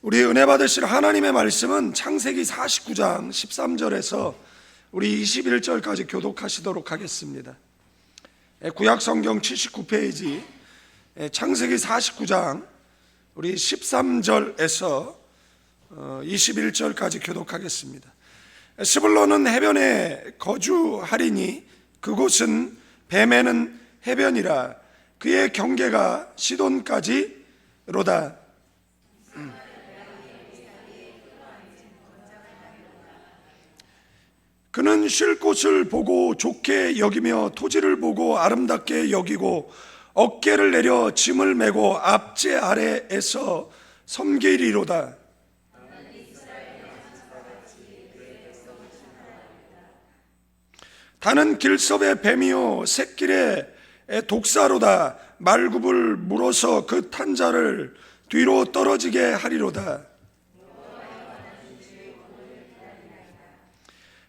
우리 은혜 받으실 하나님의 말씀은 창세기 49장 13절에서 우리 21절까지 교독하시도록 하겠습니다. 구약 성경 79페이지 창세기 49장 우리 13절에서 21절까지 교독하겠습니다. 스불론은 해변에 거주하리니 그곳은 뱀에는 해변이라 그의 경계가 시돈까지로다. 그는 쉴 곳을 보고 좋게 여기며 토지를 보고 아름답게 여기고 어깨를 내려 짐을 메고 앞제 아래에서 섬기리로다. 다는 길섭의 뱀이요 샛길의 독사로다. 말굽을 물어서 그 탄자를 뒤로 떨어지게 하리로다.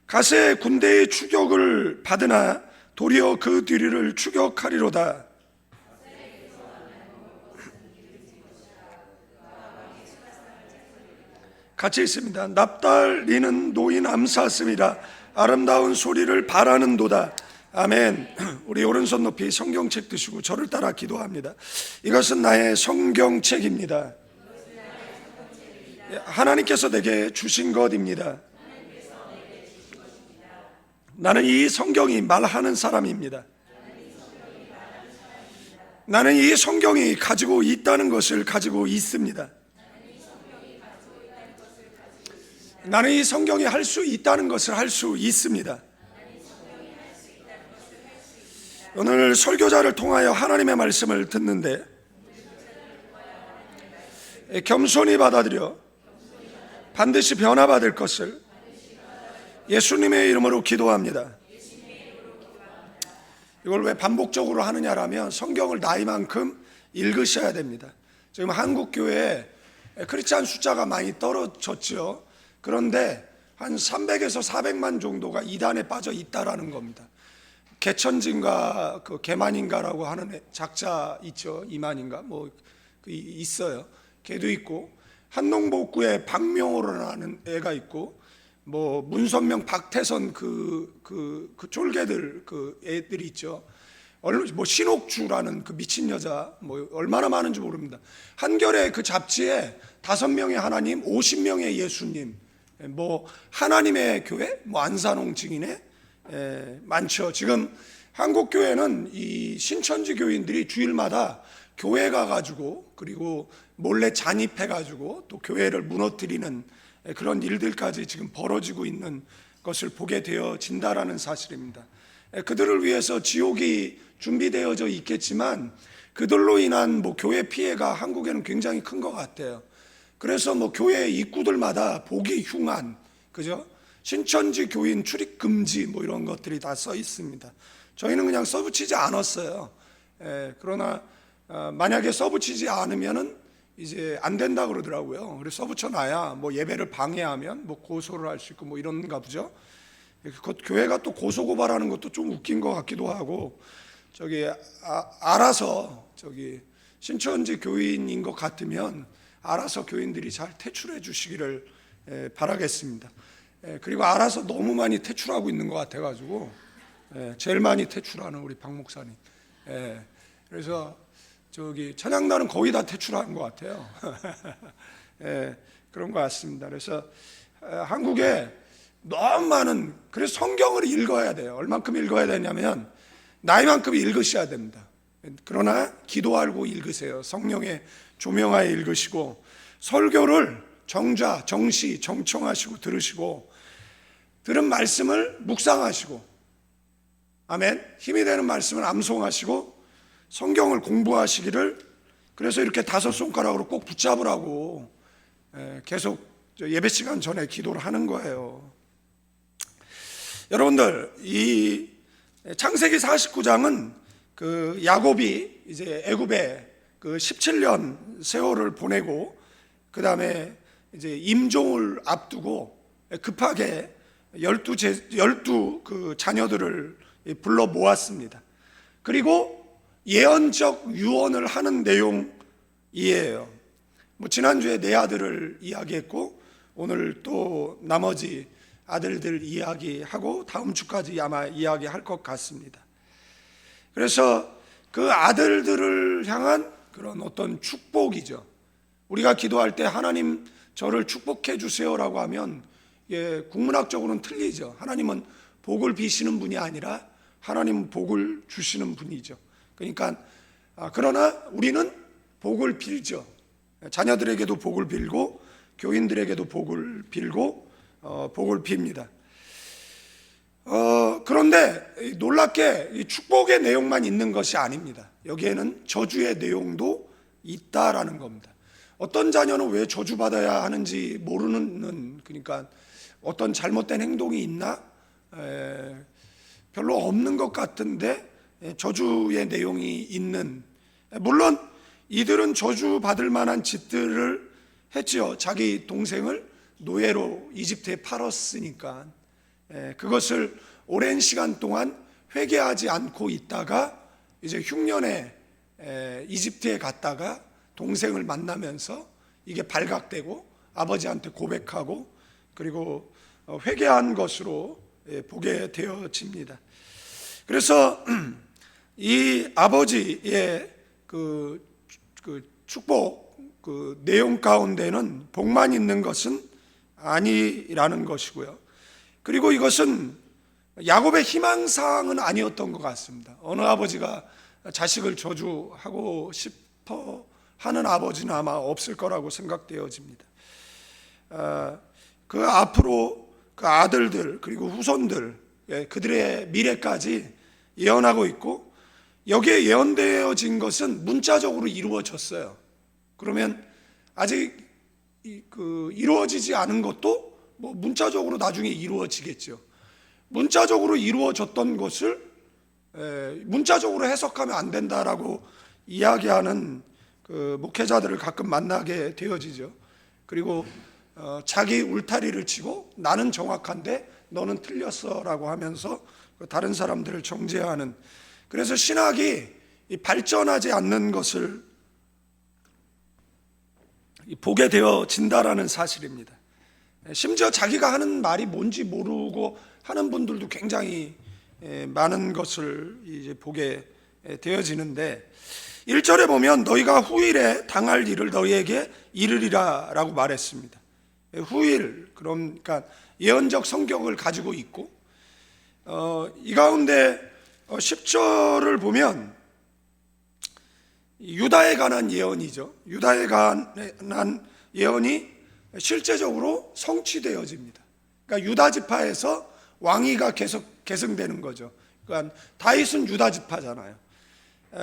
가세 군대의 추격을 받으나 도리어 그 뒤를 추격하리로다. 같이 있습니다. 납달리는 노인 암사슴이라 아름다운 소리를 바라는도다. 아멘. 우리 오른손 높이 성경책 드시고 저를 따라 기도합니다. 이것은 나의 성경책입니다. 하나님께서 내게 주신 것입니다. 나는 이 성경이 말하는 사람입니다. 나는 이 성경이 가지고 있다는 것을 가지고 있습니다. 나는 이 성경이 할 수 있다는 것을 할 수 있습니다. 오늘 설교자를 통하여 하나님의 말씀을 듣는데 겸손히 받아들여 반드시 변화받을 것을 예수님의 이름으로 기도합니다. 이걸 왜 반복적으로 하느냐라면 성경을 나이만큼 읽으셔야 됩니다. 지금 한국 교회에 크리스찬 숫자가 많이 떨어졌죠. 그런데 한 300에서 400만 정도가 이단에 빠져 있다라는 겁니다. 개천진가 그 개만인가라고 하는 작자 있죠. 이만인가 뭐 있어요. 걔도 있고 한농복구에 박명호라는 애가 있고 뭐 문선명 박태선 그 쫄개들 그 애들이 있죠. 뭐 신옥주라는 그 미친 여자 뭐 얼마나 많은지 모릅니다. 한겨레 그 잡지에 5명의 하나님, 50명의 예수님, 뭐 하나님의 교회, 뭐 안산홍 증인회 많죠. 지금 한국 교회는 이 신천지 교인들이 주일마다 교회 가가지고 그리고 몰래 잔입해가지고 또 교회를 무너뜨리는 그런 일들까지 지금 벌어지고 있는 것을 보게 되어진다라는 사실입니다. 그들을 위해서 지옥이 준비되어져 있겠지만 그들로 인한 뭐 교회 피해가 한국에는 굉장히 큰 것 같아요. 그래서 뭐 교회 입구들마다 보기 흉한, 그죠? 신천지 교인 출입 금지 뭐 이런 것들이 다 써 있습니다. 저희는 그냥 써붙이지 않았어요. 그러나 만약에 써붙이지 않으면은 이제 안 된다 그러더라고요. 그래서 써붙여놔야 뭐 예배를 방해하면 뭐 고소를 할 수 있고 뭐 이런가 보죠. 교회가 또 고소고발하는 것도 좀 웃긴 것 같기도 하고 알아서 신천지 교인인 것 같으면 알아서 교인들이 잘 퇴출해 주시기를 바라겠습니다. 그리고 알아서 너무 많이 퇴출하고 있는 것 같아가지고 제일 많이 퇴출하는 우리 박 목사님. 그래서 찬양단은 거의 다 퇴출한 것 같아요. 그런 것 같습니다. 그래서 한국에 너무 많은, 그래서 성경을 읽어야 돼요. 얼만큼 읽어야 되냐면 나이만큼 읽으셔야 됩니다. 그러나 기도하고 읽으세요. 성령의 조명하에 읽으시고 설교를 정좌, 정시, 정청하시고 들으시고 들은 말씀을 묵상하시고 아멘. 힘이 되는 말씀을 암송하시고 성경을 공부하시기를, 그래서 이렇게 5손가락으로 꼭 붙잡으라고 계속 예배 시간 전에 기도를 하는 거예요. 여러분들, 이 창세기 49장은 그 야곱이 이제 애굽에 그 17년 세월을 보내고 그 다음에 이제 임종을 앞두고 급하게 12 그 자녀들을 불러 모았습니다. 그리고 예언적 유언을 하는 내용이에요. 지난주에 내 아들을 이야기했고 오늘 또 나머지 아들들 이야기하고 다음 주까지 아마 이야기할 것 같습니다. 그래서 그 아들들을 향한 그런 어떤 축복이죠. 우리가 기도할 때 하나님 저를 축복해 주세요라고 하면 국문학적으로는 틀리죠. 하나님은 복을 비시는 분이 아니라 하나님은 복을 주시는 분이죠. 그러니까 그러나 우리는 복을 빌죠. 자녀들에게도 복을 빌고 교인들에게도 복을 빌고 복을 빕니다. 그런데 놀랍게 이 축복의 내용만 있는 것이 아닙니다. 여기에는 저주의 내용도 있다라는 겁니다. 어떤 자녀는 왜 저주받아야 하는지 모르는, 그러니까 어떤 잘못된 행동이 있나? 별로 없는 것 같은데 저주의 내용이 있는, 물론 이들은 저주받을 만한 짓들을 했지요. 자기 동생을 노예로 이집트에 팔았으니까 그것을 오랜 시간 동안 회개하지 않고 있다가 이제 흉년에 이집트에 갔다가 동생을 만나면서 이게 발각되고 아버지한테 고백하고 그리고 회개한 것으로 보게 되어집니다. 그래서 이 아버지의 그 축복 그 내용 가운데는 복만 있는 것은 아니라는 것이고요. 그리고 이것은 야곱의 희망사항은 아니었던 것 같습니다. 어느 아버지가 자식을 저주하고 싶어 하는 아버지는 아마 없을 거라고 생각되어집니다. 그 앞으로 그 아들들 그리고 후손들 그들의 미래까지 예언하고 있고 여기에 예언되어진 것은 문자적으로 이루어졌어요. 그러면 아직 이루어지지 않은 것도 문자적으로 나중에 이루어지겠죠. 문자적으로 이루어졌던 것을 문자적으로 해석하면 안 된다라고 이야기하는 그 목회자들을 가끔 만나게 되어지죠. 그리고 자기 울타리를 치고 나는 정확한데 너는 틀렸어라고 하면서 다른 사람들을 정죄하는, 그래서 신학이 발전하지 않는 것을 보게 되어진다라는 사실입니다. 심지어 자기가 하는 말이 뭔지 모르고 하는 분들도 굉장히 많은 것을 이제 보게 되어지는데 1절에 보면 너희가 후일에 당할 일을 너희에게 이르리라 라고 말했습니다. 후일, 그러니까 예언적 성격을 가지고 있고 이 가운데 10절을 보면 유다에 관한 예언이죠. 유다에 관한 예언이 실제적으로 성취되어집니다. 그러니까 유다 지파에서 왕위가 계속 계승되는 거죠. 그러니까 다윗은 유다 지파잖아요.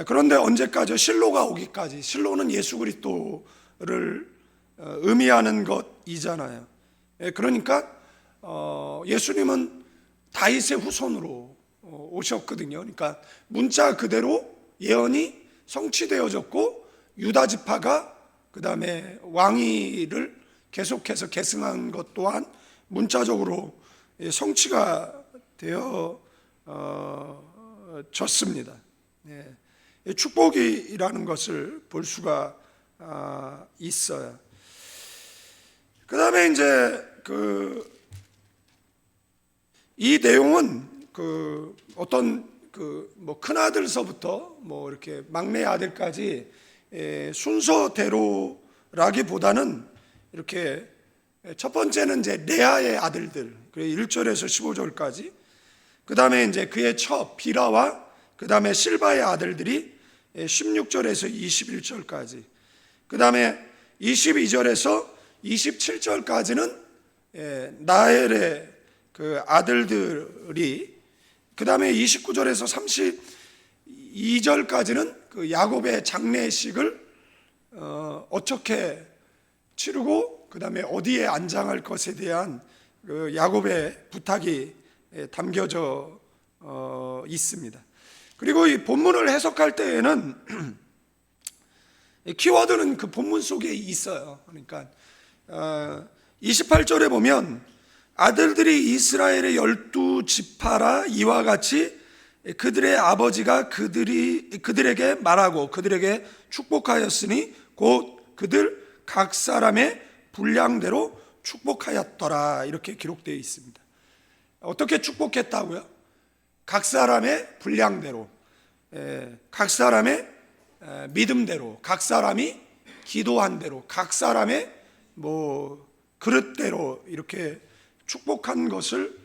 그런데 언제까지? 실로가 오기까지. 실로는 예수 그리스도를 의미하는 것이잖아요. 그러니까 예수님은 다윗의 후손으로 오셨거든요. 그러니까 문자 그대로 예언이 성취되어졌고 유다 지파가 그 다음에 왕위를 계속해서 계승한 것 또한 문자적으로 성취가 되어졌습니다. 축복이라는 것을 볼 수가 있어요. 그 다음에 이제 이 내용은 어떤 큰 아들서부터 이렇게 막내 아들까지 순서대로라기보다는 이렇게 첫 번째는 이제 레아의 아들들 1절에서 15절까지, 그 다음에 이제 그의 처 비라와 그 다음에 실바의 아들들이 16절에서 21절까지, 그 다음에 22절에서 27절까지는 나엘의 그 아들들이, 그 다음에 29절에서 32절까지는 그 야곱의 장례식을 어떻게 치르고 그 다음에 어디에 안장할 것에 대한 그 야곱의 부탁이 담겨져 있습니다. 그리고 이 본문을 해석할 때에는 키워드는 그 본문 속에 있어요. 그러니까 28절에 보면 아들들이 이스라엘의 12지파라 이와 같이 그들의 아버지가 그들에게 말하고 그들에게 축복하였으니 곧 그들 각 사람의 분량대로 축복하였더라, 이렇게 기록되어 있습니다. 어떻게 축복했다고요? 각 사람의 분량대로, 각 사람의 믿음대로, 각 사람이 기도한 대로, 각 사람의 그릇대로 이렇게 축복한 것을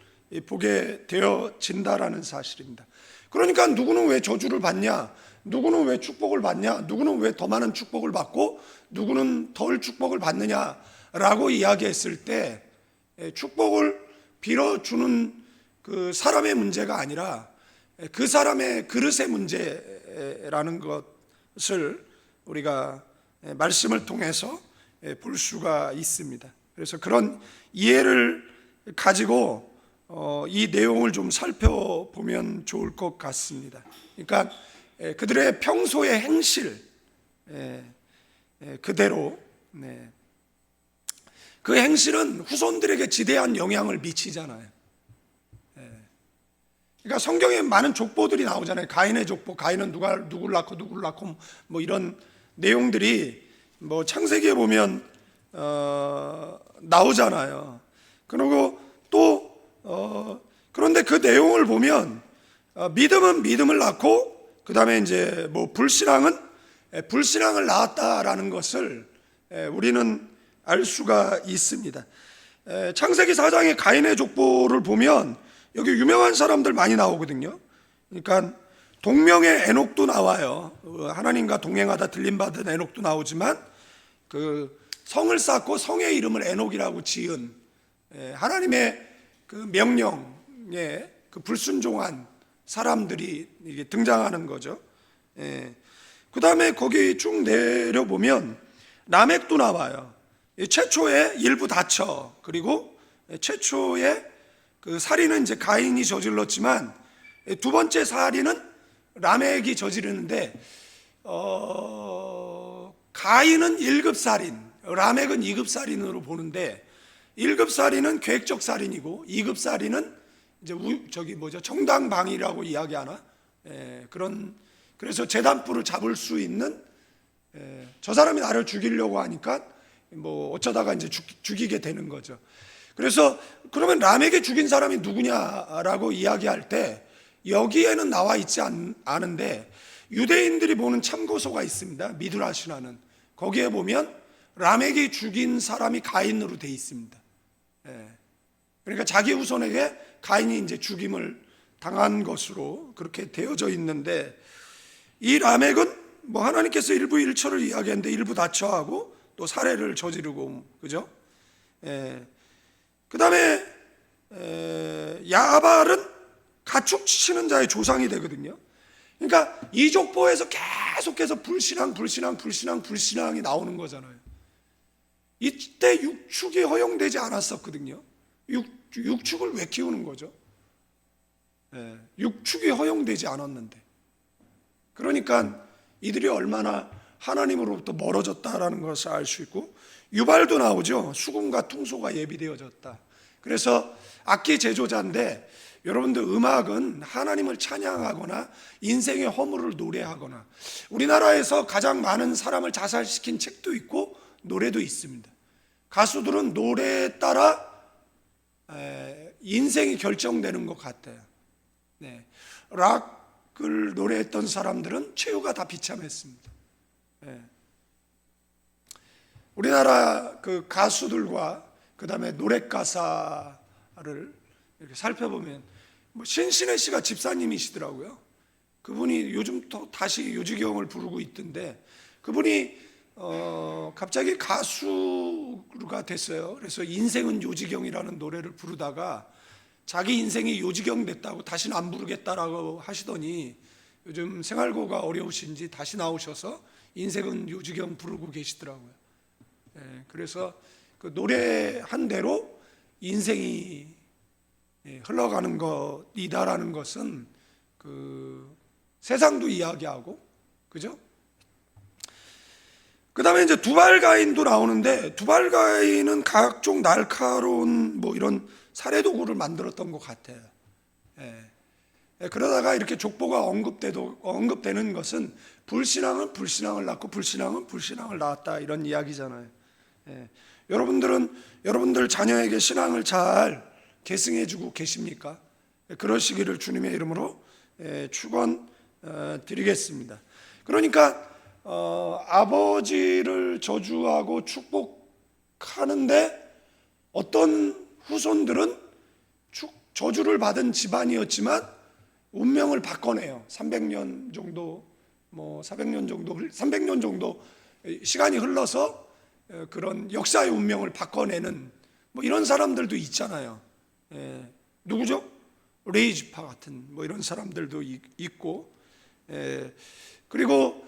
보게 되어진다라는 사실입니다. 그러니까 누구는 왜 저주를 받냐, 누구는 왜 축복을 받냐, 누구는 왜 더 많은 축복을 받고 누구는 덜 축복을 받느냐라고 이야기했을 때, 축복을 빌어주는 그 사람의 문제가 아니라 그 사람의 그릇의 문제라는 것을 우리가 말씀을 통해서 볼 수가 있습니다. 그래서 그런 이해를 가지고 이 내용을 좀 살펴보면 좋을 것 같습니다. 그러니까 그들의 평소의 행실 그대로, 그 행실은 후손들에게 지대한 영향을 미치잖아요. 그러니까 성경에 많은 족보들이 나오잖아요. 가인의 족보, 가인은 누구를 낳고 뭐 이런 내용들이 창세기에 보면 나오잖아요. 그리고 또 그런데 그 내용을 보면 믿음은 믿음을 낳고, 그 다음에 이제 불신앙은 불신앙을 낳았다라는 것을 우리는 알 수가 있습니다. 창세기 4장의 가인의 족보를 보면 여기 유명한 사람들 많이 나오거든요. 그러니까 동명의 에녹도 나와요. 하나님과 동행하다 들림받은 에녹도 나오지만, 그 성을 쌓고 성의 이름을 에녹이라고 지은 하나님의 그 명령에 그 불순종한 사람들이 이게 등장하는 거죠. 그 다음에 거기 쭉 내려보면 라멕도 나와요. 최초의 일부 다처, 그리고 최초의 그 살인은 이제 가인이 저질렀지만 두 번째 살인은 라멕이 저지르는데, 가인은 1급 살인, 라멕은 2급 살인으로 보는데, 1급 살인은 계획적 살인이고 2급 살인은 이제 정당방위라고 이야기하나? 그래서 재단포를 잡을 수 있는, 저 사람이 나를 죽이려고 하니까 어쩌다가 이제 죽이게 되는 거죠. 그래서 그러면 라멕이 죽인 사람이 누구냐라고 이야기할 때 여기에는 나와 있지 않은데 유대인들이 보는 참고서가 있습니다. 미드라시라는. 거기에 보면 라멕이 죽인 사람이 가인으로 되어 있습니다. 그러니까 자기 후손에게 가인이 이제 죽임을 당한 것으로 그렇게 되어져 있는데, 이 라멕은 하나님께서 일부 일처를 이야기했는데 일부 다처하고 또 살해를 저지르고, 그죠? 그 다음에 야발은 가축 치는 자의 조상이 되거든요. 그러니까 이 족보에서 계속해서 불신앙이 나오는 거잖아요. 이때 육축이 허용되지 않았었거든요. 육축을 왜 키우는 거죠? 육축이 허용되지 않았는데. 그러니까 이들이 얼마나 하나님으로부터 멀어졌다라는 것을 알 수 있고, 유발도 나오죠. 수금과 퉁소가 예비되어졌다. 그래서 악기 제조자인데, 여러분들 음악은 하나님을 찬양하거나 인생의 허물을 노래하거나, 우리나라에서 가장 많은 사람을 자살시킨 책도 있고 노래도 있습니다. 가수들은 노래에 따라 인생이 결정되는 것 같아요. 락을 노래했던 사람들은 최후가 다 비참했습니다. 우리나라 그 가수들과 그 다음에 노래 가사를 이렇게 살펴보면 신신혜 씨가 집사님이시더라고요. 그분이 요즘 또 다시 요지경을 부르고 있던데, 그분이 갑자기 가수가 됐어요. 그래서 인생은 요지경이라는 노래를 부르다가 자기 인생이 요지경 됐다고 다시는 안 부르겠다라고 하시더니 요즘 생활고가 어려우신지 다시 나오셔서 인생은 요지경 부르고 계시더라고요. 그래서 그 노래한 대로 인생이 흘러가는 것이다라는 것은 그 세상도 이야기하고, 그죠? 그 다음에 이제 두발가인도 나오는데, 두발가인은 각종 날카로운 이런 살해도구를 만들었던 것 같아요. 그러다가 이렇게 족보가 언급되는 것은 불신앙은 불신앙을 낳고 불신앙은 불신앙을 낳았다, 이런 이야기잖아요. 여러분들 자녀에게 신앙을 잘 계승해주고 계십니까? 그러시기를 주님의 이름으로 축원드리겠습니다. 그러니까 아버지를 저주하고 축복하는데 어떤 후손들은 저주를 받은 집안이었지만 운명을 바꿔내요. 300년 정도, 300년 정도 시간이 흘러서 그런 역사의 운명을 바꿔내는 이런 사람들도 있잖아요. 누구죠? 레이지파 같은 이런 사람들도 있고, 그리고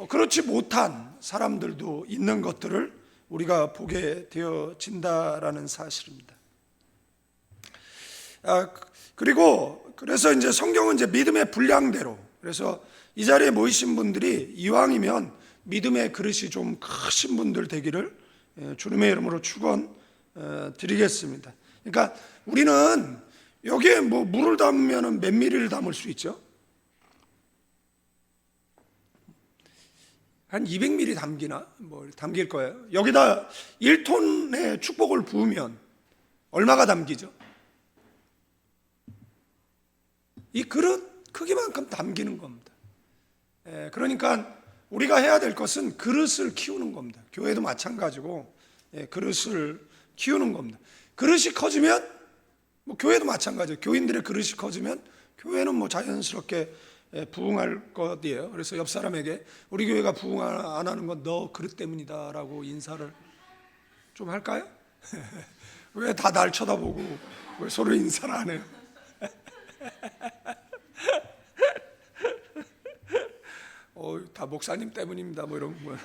그렇지 못한 사람들도 있는 것들을 우리가 보게 되어진다라는 사실입니다. 그래서 이제 성경은 이제 믿음의 분량대로, 그래서 이 자리에 모이신 분들이 이왕이면 믿음의 그릇이 좀 크신 분들 되기를 주님의 이름으로 축원드리겠습니다. 그러니까 우리는 여기에 물을 담으면 몇 미리를 담을 수 있죠? 한 200ml 담기나 담길 거예요. 여기다 1톤의 축복을 부으면 얼마가 담기죠? 이 그릇 크기만큼 담기는 겁니다. 그러니까 우리가 해야 될 것은 그릇을 키우는 겁니다. 교회도 마찬가지고 그릇을 키우는 겁니다. 그릇이 커지면 교회도 마찬가지예요. 교인들의 그릇이 커지면 교회는 자연스럽게 부흥할 것이에요. 그래서 옆 사람에게 우리 교회가 부흥 안 하는 건 너 그릇 때문이다 라고 인사를 좀 할까요? 왜 다 날 쳐다보고 왜 서로 인사를 안 해요? 다 목사님 때문입니다. 이런 거.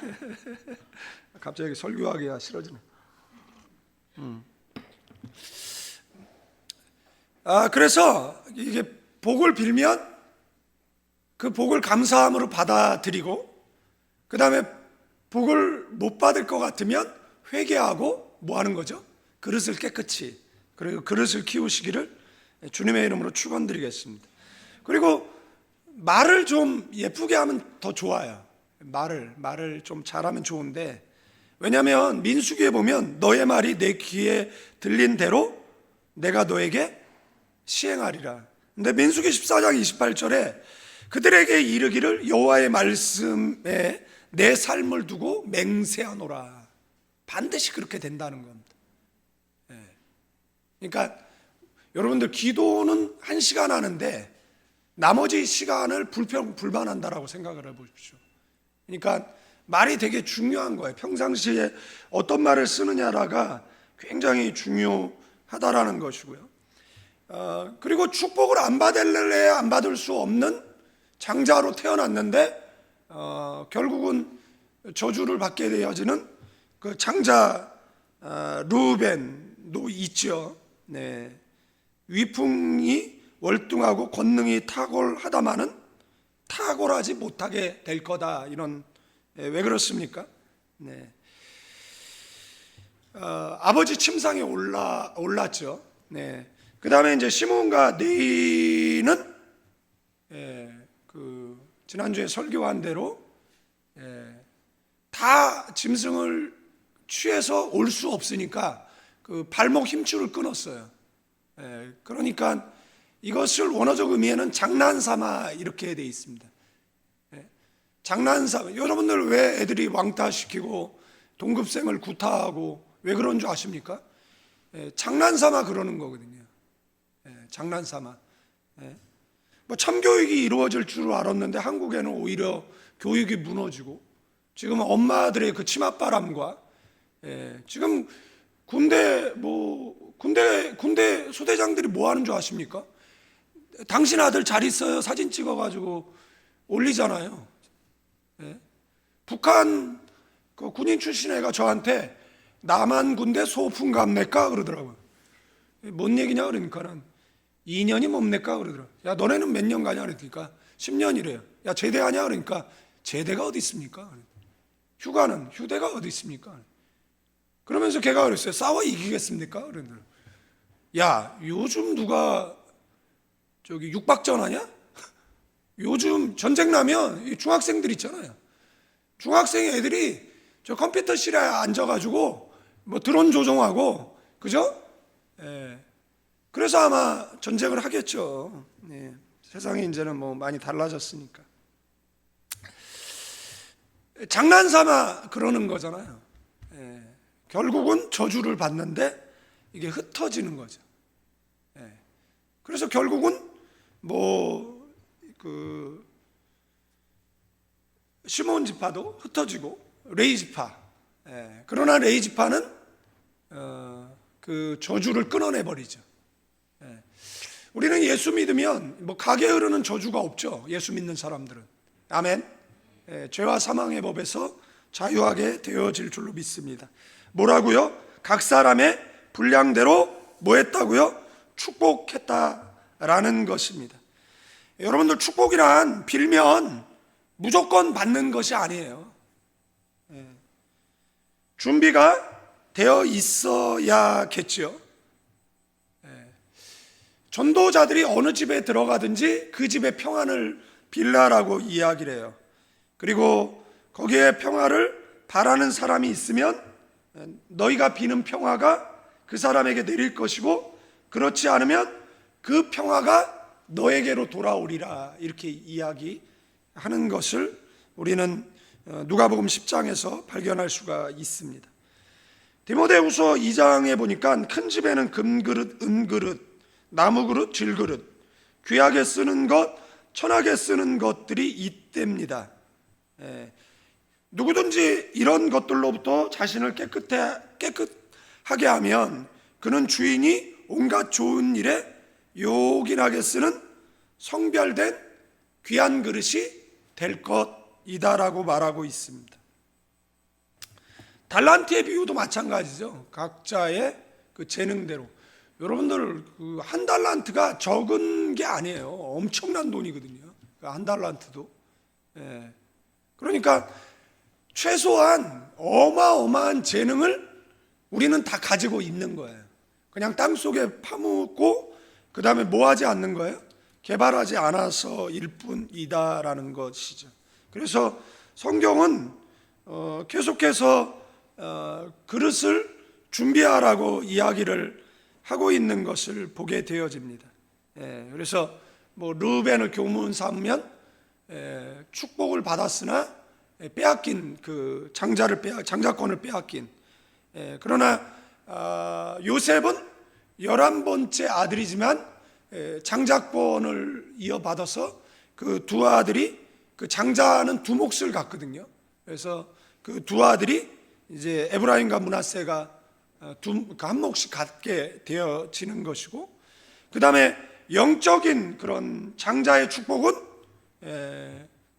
갑자기 설교하기가 싫어지네. 그래서 이게 복을 빌면 그 복을 감사함으로 받아들이고, 그 다음에 복을 못 받을 것 같으면 회개하고 뭐 하는 거죠? 그릇을 깨끗이, 그리고 그릇을 키우시기를 주님의 이름으로 축원드리겠습니다. 그리고 말을 좀 예쁘게 하면 더 좋아요. 말을 좀 잘하면 좋은데, 왜냐하면 민수기에 보면 너의 말이 내 귀에 들린 대로 내가 너에게 시행하리라. 근데 민수기 14장 28절에 그들에게 이르기를 여호와의 말씀에 내 삶을 두고 맹세하노라. 반드시 그렇게 된다는 겁니다. 그러니까 여러분들 기도는 1시간 하는데 나머지 시간을 불편한다라고 생각을 해보십시오. 그러니까 말이 되게 중요한 거예요. 평상시에 어떤 말을 쓰느냐가 굉장히 중요하다라는 것이고요. 그리고 축복을 안 받을래 안 받을 수 없는 장자로 태어났는데 결국은 저주를 받게 되어지는 그 장자 르우벤도 있죠. 위풍이 월등하고 권능이 탁월하다마는 탁월하지 못하게 될 거다. 이런 왜 그렇습니까? 아버지 침상에 올랐죠. 그 다음에 이제 시므온과 네이는 지난주에 설교한 대로 다 짐승을 취해서 올 수 없으니까 그 발목 힘줄을 끊었어요. 그러니까 이것을 원어적 의미에는 장난삼아 이렇게 돼 있습니다. 장난삼아. 여러분들 왜 애들이 왕따시키고 동급생을 구타하고 왜 그런 줄 아십니까? 장난삼아 그러는 거거든요. 장난삼아. 참교육이 이루어질 줄 알았는데 한국에는 오히려 교육이 무너지고, 지금 엄마들의 그 치맛바람과 지금 군대 소대장들이 뭐 하는 줄 아십니까? 당신 아들 잘 있어요 사진 찍어가지고 올리잖아요. 북한 그 군인 출신 애가 저한테 남한 군대 소풍 갑니까 그러더라고요. 뭔 얘기냐 그러니까는 2년이 뭡니까 그러더라고요. 야 너네는 몇 년 가냐 그러니까 10년이래요. 야 제대하냐 그러니까 제대가 어디 있습니까? 휴대가 어디 있습니까? 그러면서 걔가 그랬어요. 싸워 이기겠습니까? 그러더라고요. 야 요즘 누가 육박전 하냐? 요즘 전쟁 나면 중학생들 있잖아요. 중학생 애들이 저 컴퓨터실에 앉아가지고 뭐 드론 조종하고, 그죠? 예. 그래서 아마 전쟁을 하겠죠. 예. 세상이 이제는 뭐 많이 달라졌으니까. 장난삼아 그러는 거잖아요. 예. 결국은 저주를 받는데 이게 흩어지는 거죠. 예. 그래서 결국은 시몬 지파도 흩어지고 레위 지파. 예. 그러나 레위 지파는 그 저주를 끊어내 버리죠. 예. 우리는 예수 믿으면 뭐 가게 흐르는 저주가 없죠. 예수 믿는 사람들은. 아멘. 예. 죄와 사망의 법에서 자유하게 되어질 줄로 믿습니다. 뭐라고요? 각 사람의 분량대로 뭐 했다고요? 축복했다라는 것입니다. 여러분들, 축복이란 빌면 무조건 받는 것이 아니에요. 준비가 되어 있어야겠죠. 전도자들이 어느 집에 들어가든지 그 집의 평안을 빌라라고 이야기를 해요. 그리고 거기에 평화를 바라는 사람이 있으면 너희가 비는 평화가 그 사람에게 내릴 것이고, 그렇지 않으면 그 평화가 너에게로 돌아오리라, 이렇게 이야기하는 것을 우리는 누가복음 10장에서 발견할 수가 있습니다. 디모데후서 2장에 보니까 큰 집에는 금그릇, 은그릇, 나무그릇, 질그릇, 귀하게 쓰는 것, 천하게 쓰는 것들이 있답니다. 누구든지 이런 것들로부터 자신을 깨끗하게 하면 그는 주인이 온갖 좋은 일에 요긴하게 쓰는 성별된 귀한 그릇이 될 것이다라고 말하고 있습니다. 달란트의 비유도 마찬가지죠. 각자의 그 재능대로. 여러분들, 그 한 달란트가 적은 게 아니에요. 엄청난 돈이거든요. 한 달란트도. 예. 그러니까 최소한 어마어마한 재능을 우리는 다 가지고 있는 거예요. 그냥 땅속에 파묻고 그 다음에 뭐 하지 않는 거예요? 개발하지 않아서일 뿐이다라는 것이죠. 그래서 성경은 계속해서 그릇을 준비하라고 이야기를 하고 있는 것을 보게 되어집니다. 그래서 뭐 르우벤을 교문 삼으면 축복을 받았으나 빼앗긴 그 장자권을 빼앗긴. 그러나 요셉은 11번째 아들이지만 장자권을 이어받아서 그 두 아들이, 그 장자는 두 몫을 갖거든요. 그래서 그 두 아들이 이제 에브라임과 므낫세가 한 몫씩 갖게 되어지는 것이고, 그 다음에 영적인 그런 장자의 축복은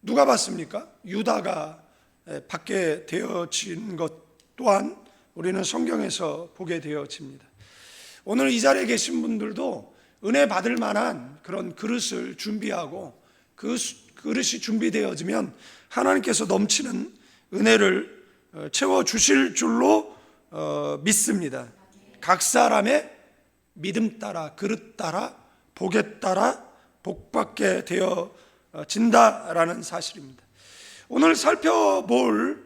누가 받습니까? 유다가 받게 되어진 것 또한 우리는 성경에서 보게 되어집니다. 오늘 이 자리에 계신 분들도 은혜 받을 만한 그런 그릇을 준비하고, 그 그릇이 준비되어지면 하나님께서 넘치는 은혜를 채워주실 줄로 믿습니다. 각 사람의 믿음 따라, 그릇 따라, 복에 따라 복받게 되어진다라는 사실입니다. 오늘 살펴볼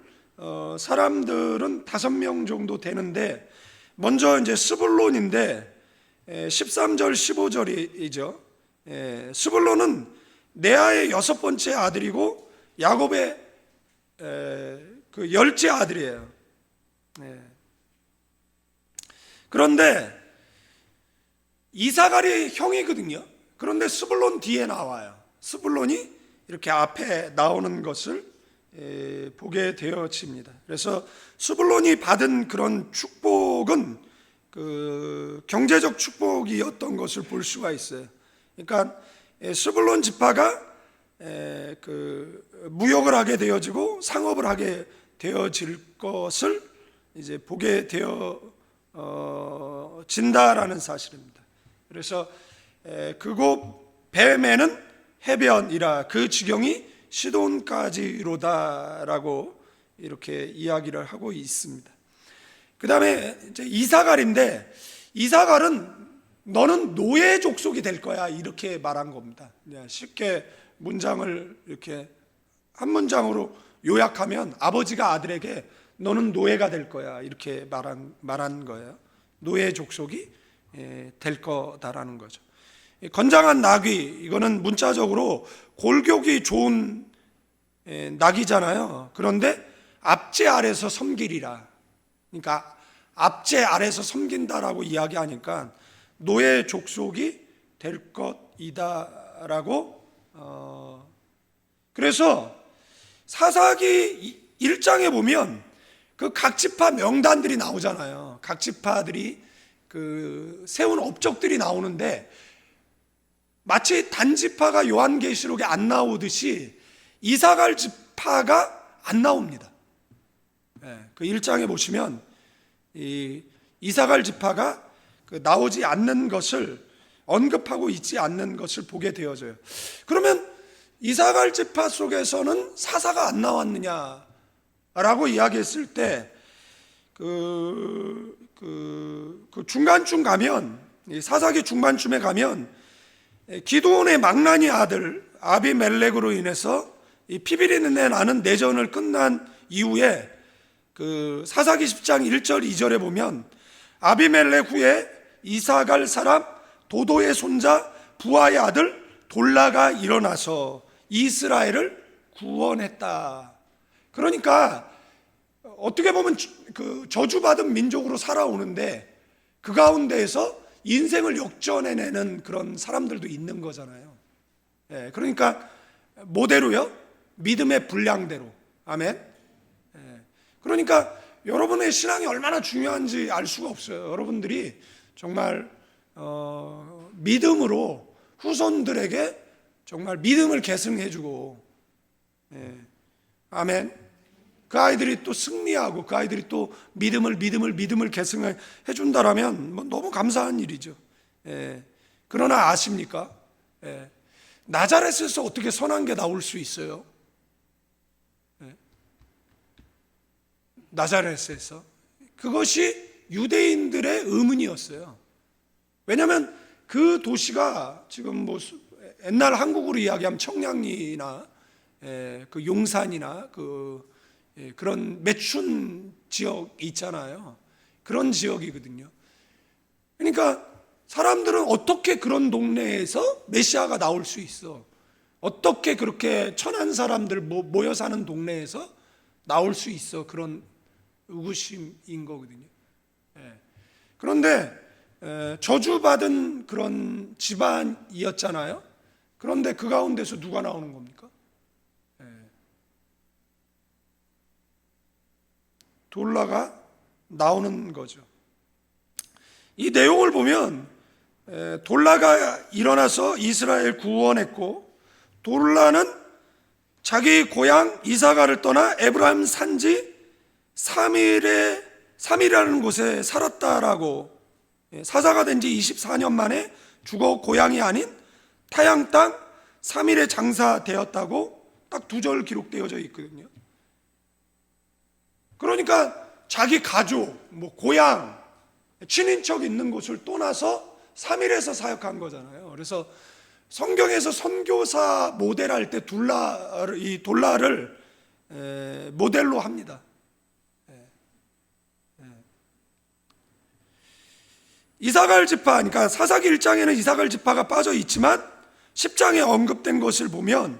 사람들은 5명 정도 되는데, 먼저 이제 스불론인데 13절 15절이죠. 스불론은 레아의 6번째 아들이고 야곱의 그 10째 아들이에요. 그런데 이사갈이 형이거든요. 그런데 스불론 뒤에 나와요. 스불론이 이렇게 앞에 나오는 것을 보게 되어집니다. 그래서 스불론이 받은 그런 축복은 그 경제적 축복이었던 것을 볼 수가 있어요. 그러니까 스불론 지파가 그 무역을 하게 되어지고 상업을 하게 되어질 것을 이제 보게 되어진다라는 사실입니다. 그래서 그곳 뱀에는 해변이라 그 지경이 시돈까지로다라고 이렇게 이야기를 하고 있습니다. 그 다음에 이제 이사갈인데, 이사갈은 너는 노예 족속이 될 거야, 이렇게 말한 겁니다. 쉽게 문장을 이렇게 한 문장으로 요약하면 아버지가 아들에게 너는 노예가 될 거야, 이렇게 말한 거예요. 노예 족속이 될 거다라는 거죠. 건장한 나귀, 이거는 문자적으로 골격이 좋은 낙이잖아요. 그런데 압제 아래서 섬기리라. 그러니까 압제 아래서 섬긴다라고 이야기하니까 노예 족속이 될 것이다라고. 그래서 사사기 1장에 보면 그 각 지파 명단들이 나오잖아요. 각 지파들이 그 세운 업적들이 나오는데 마치 단지파가 요한계시록에 안 나오듯이 이사갈 지파가 안 나옵니다. 그 1장에 보시면 이 이사갈 지파가 나오지 않는 것을, 언급하고 있지 않는 것을 보게 되어져요. 그러면 이사갈 지파 속에서는 사사가 안 나왔느냐라고 이야기했을 때 그 중간쯤 가면, 사사기 중반쯤에 가면 기드온의 망나니 아들 아비멜렉으로 인해서 이 피비린내 나는 내전을 끝난 이후에 그 사사기 10장 1절 2절에 보면 아비멜렉 후에 이사갈 사람 도도의 손자 부하의 아들 돌라가 일어나서 이스라엘을 구원했다. 그러니까 어떻게 보면 그 저주받은 민족으로 살아오는데 그 가운데에서 인생을 역전해내는 그런 사람들도 있는 거잖아요. 그러니까 뭐대로요? 믿음의 분량대로. 아멘. 그러니까 여러분의 신앙이 얼마나 중요한지 알 수가 없어요. 여러분들이 정말 믿음으로 후손들에게 정말 믿음을 계승해주고, 아멘. 그 아이들이 또 승리하고 그 아이들이 또 믿음을 계승해 준다라면 뭐 너무 감사한 일이죠. 그러나 아십니까? 나자렛에서 어떻게 선한 게 나올 수 있어요? 나자렛에서. 그것이 유대인들의 의문이었어요. 왜냐하면 그 도시가 지금 뭐 옛날 한국으로 이야기하면 청량리나 그 용산이나 그런 매춘 지역 있잖아요. 그런 지역이거든요. 그러니까 사람들은 어떻게 그런 동네에서 메시아가 나올 수 있어? 어떻게 그렇게 천한 사람들 모여 사는 동네에서 나올 수 있어? 그런 의구심인 거거든요. 그런데 저주받은 그런 집안이었잖아요. 그런데 그 가운데서 누가 나오는 겁니까? 돌라가 나오는 거죠. 이 내용을 보면 돌라가 일어나서 이스라엘 구원했고, 돌라는 자기 고향 이사가를 떠나 에브라임 산지 3일이라는 곳에 살았다라고, 사사가 된 지 24년 만에 주거 고향이 아닌 타양 땅 3일에 장사되었다고 딱 2절 기록되어져 있거든요. 그러니까 자기 가족, 뭐 고향, 친인척 있는 곳을 떠나서 3일에서 사역한 거잖아요. 그래서 성경에서 선교사 모델할 때 이 돌라를 모델로 합니다. 이사갈 지파, 그러니까 사사기 1장에는 이사갈 지파가 빠져 있지만 10장에 언급된 것을 보면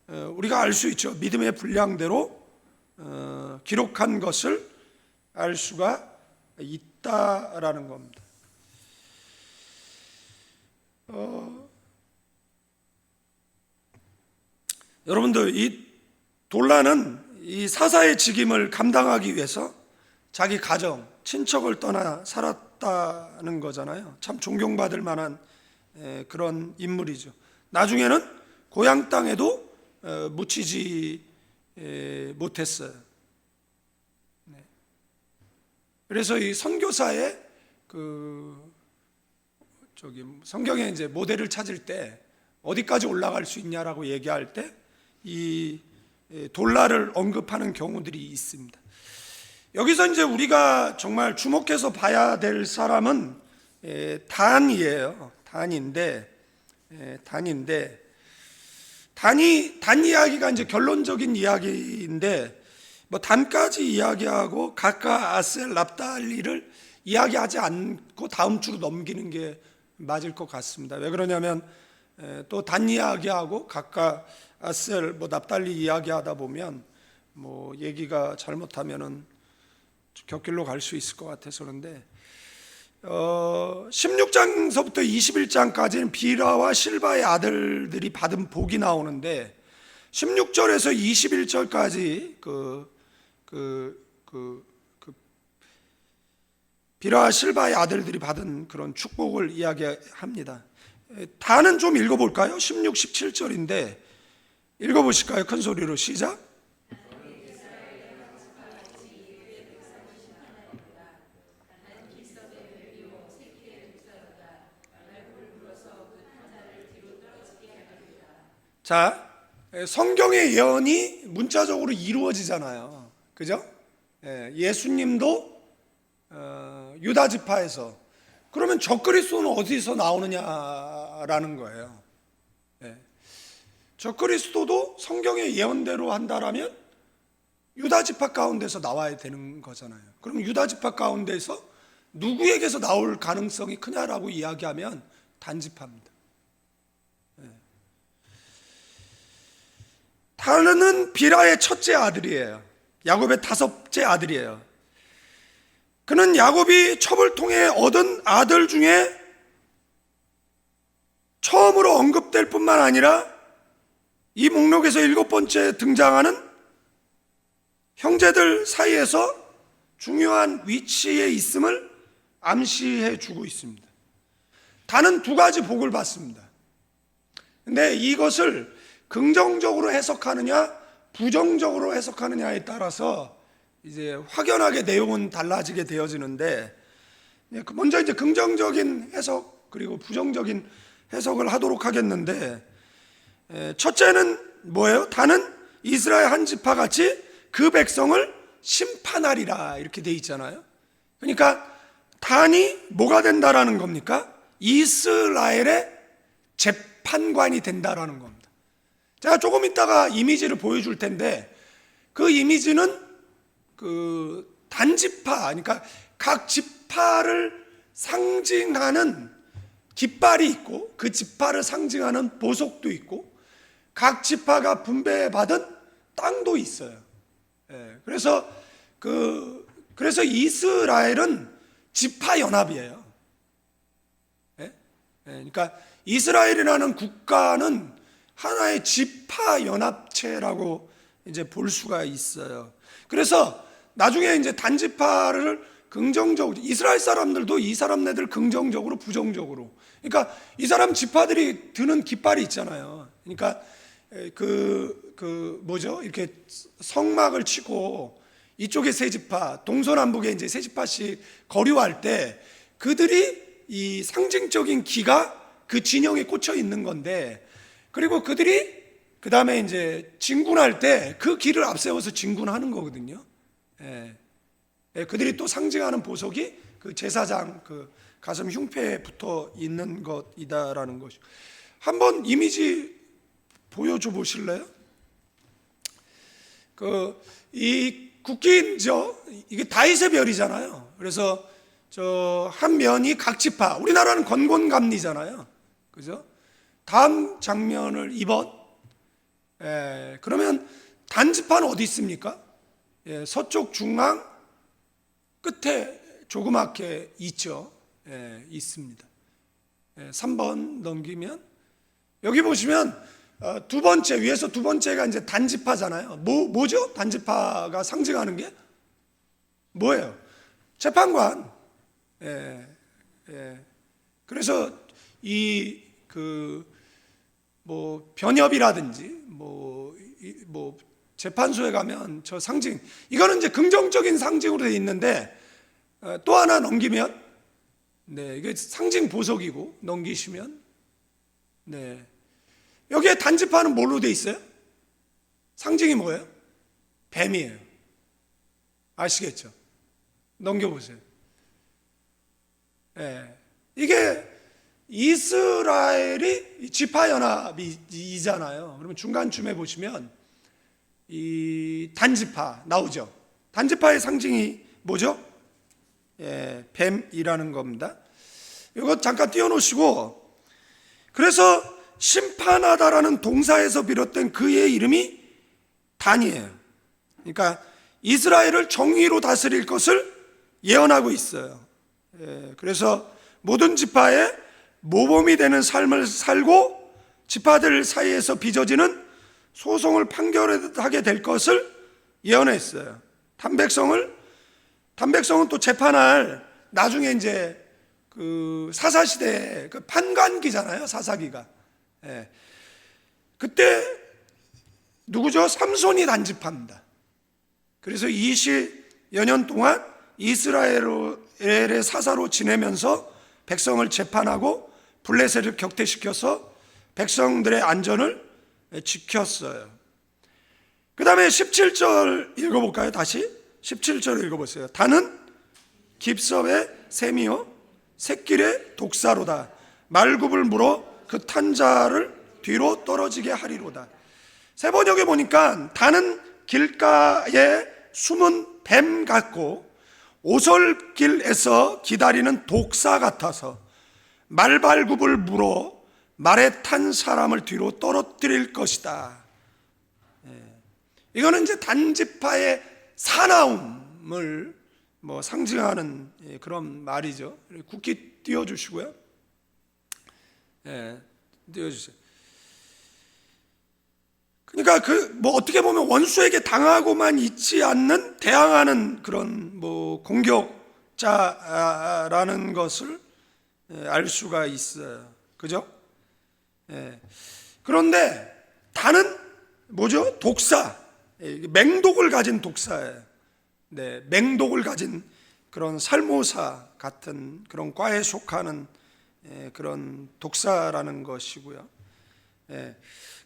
우리가 알 수 있죠. 믿음의 분량대로 기록한 것을 알 수가 있다라는 겁니다. 여러분들, 이 돌라는 이 사사의 직임을 감당하기 위해서 자기 가정, 친척을 떠나 살았다는 거잖아요. 참 존경받을 만한 그런 인물이죠. 나중에는 고향 땅에도 묻히지 못했어요. 그래서 이 선교사의 성경에 이제 모델을 찾을 때 어디까지 올라갈 수 있냐라고 얘기할 때 이 돌라를 언급하는 경우들이 있습니다. 여기서 이제 우리가 정말 주목해서 봐야 될 사람은 단이에요. 단인데 단 이야기가 이제 결론적인 이야기인데, 뭐 단까지 이야기하고 각각 아셀, 납달리를 이야기하지 않고 다음 주로 넘기는 게 맞을 것 같습니다. 왜 그러냐면 또 단 이야기하고 각각 아셀, 뭐 납달리 이야기하다 보면 뭐 얘기가 잘못하면은 곁길로 갈 수 있을 것 같아서 그런데 16장서부터 21장까지는 비라와 실바의 아들들이 받은 복이 나오는데 16절에서 21절까지 비라와 실바의 아들들이 받은 그런 축복을 이야기합니다. 다는 좀 읽어볼까요? 16, 17절인데 읽어보실까요? 큰 소리로 시작. 자, 성경의 예언이 문자적으로 이루어지잖아요. 그죠? 예수님도 유다 지파에서, 그러면 적그리스도는 어디서 나오느냐라는 거예요. 적그리스도도 성경의 예언대로 한다라면 유다 지파 가운데서 나와야 되는 거잖아요. 그럼 유다 지파 가운데서 누구에게서 나올 가능성이 크냐라고 이야기하면 단지파입니다. 다는 비라의 첫째 아들이에요. 야곱의 다섯째 아들이에요. 그는 야곱이 첩을 통해 얻은 아들 중에 처음으로 언급될 뿐만 아니라 이 목록에서 7번째 등장하는 형제들 사이에서 중요한 위치에 있음을 암시해 주고 있습니다. 다는 두 가지 복을 받습니다. 근데 이것을 긍정적으로 해석하느냐 부정적으로 해석하느냐에 따라서 이제 확연하게 내용은 달라지게 되어지는데, 먼저 이제 긍정적인 해석 그리고 부정적인 해석을 하도록 하겠는데, 첫째는 뭐예요? 다는 이스라엘 한 지파 같이 그 백성을 심판하리라 이렇게 돼 있잖아요. 그러니까 단이 뭐가 된다라는 겁니까? 이스라엘의 재판관이 된다라는 겁니다. 제가 조금 이따가 이미지를 보여줄 텐데, 그 이미지는 그 단지파, 그러니까 각 지파를 상징하는 깃발이 있고 그 지파를 상징하는 보석도 있고 각 지파가 분배받은 땅도 있어요. 그래서 이스라엘은 지파 연합이에요. 그러니까 이스라엘이라는 국가는 하나의 지파 연합체라고 이제 볼 수가 있어요. 그래서 나중에 이제 단지파를 긍정적으로, 이스라엘 사람들도 이 사람네들 긍정적으로 부정적으로, 그러니까 이 사람 지파들이 드는 깃발이 있잖아요. 그러니까 이렇게 성막을 치고 이쪽에 세 지파, 동서남북에 이제 세 지파씩 거류할 때 그들이 이 상징적인 기가 그 진영에 꽂혀 있는 건데, 그리고 그들이 그 다음에 이제 진군할 때 그 길을 앞세워서 진군하는 거거든요. 그들이 또 상징하는 보석이 그 제사장 그 가슴 흉패에 붙어 있는 것이다라는 것이. 한번 이미지 보여줘 보실래요? 이 국기인죠. 이게 다윗의 별이잖아요. 그래서 저 한 면이 각 지파, 우리나라는 건곤감리잖아요. 그죠? 다음 장면을 2번. 그러면 단지파는 어디 있습니까? 서쪽 중앙 끝에 조그맣게 있죠. 있습니다. 3번 넘기면 여기 보시면 두 번째, 위에서 두 번째가 이제 단지파잖아요. 뭐죠? 단지파가 상징하는 게 뭐예요? 재판관. 그래서 변협이라든지 재판소에 가면 저 상징, 이거는 이제 긍정적인 상징으로 되어 있는데, 또 하나 넘기면 이게 상징 보석이고, 넘기시면 여기에 단지파는 뭘로 되어 있어요? 상징이 뭐예요? 뱀이에요. 아시겠죠? 넘겨보세요. 이게 이스라엘이 지파연합이잖아요. 그러면 중간쯤에 보시면 이 단지파 나오죠. 단지파의 상징이 뭐죠? 뱀이라는 겁니다. 이거 잠깐 띄워놓으시고, 그래서 심판하다라는 동사에서 비롯된 그의 이름이 단이에요. 그러니까 이스라엘을 정의로 다스릴 것을 예언하고 있어요. 그래서 모든 지파의 모범이 되는 삶을 살고 지파들 사이에서 빚어지는 소송을 판결하게 될 것을 예언했어요. 단백성은 또 재판할, 나중에 이제 그 사사시대에 그 판관기잖아요, 사사기가. 그때 누구죠? 삼손이 단지파입니다. 그래서 20여 년 동안 이스라엘의 사사로 지내면서 백성을 재판하고 블레셋을 격퇴시켜서 백성들의 안전을 지켰어요. 그 다음에 17절 읽어볼까요? 다시 17절 읽어보세요. 단은 깁섭의 셈이요 샛길의 독사로다. 말굽을 물어 그 탄 자를 뒤로 떨어지게 하리로다. 세 번역에 보니까 단은 길가에 숨은 뱀 같고 오솔길에서 기다리는 독사 같아서 말발굽을 물어 말에 탄 사람을 뒤로 떨어뜨릴 것이다. 이거는 이제 단지파의 사나움을 상징하는 그런 말이죠. 국기 띄워주시고요. 띄워주세요. 그러니까 어떻게 보면 원수에게 당하고만 있지 않는, 대항하는 그런 공격자라는 것을 알 수가 있어요. 그죠? 그런데 단은 뭐죠? 독사, 맹독을 가진 독사예요. 맹독을 가진 그런 살모사 같은 그런 과에 속하는 그런 독사라는 것이고요.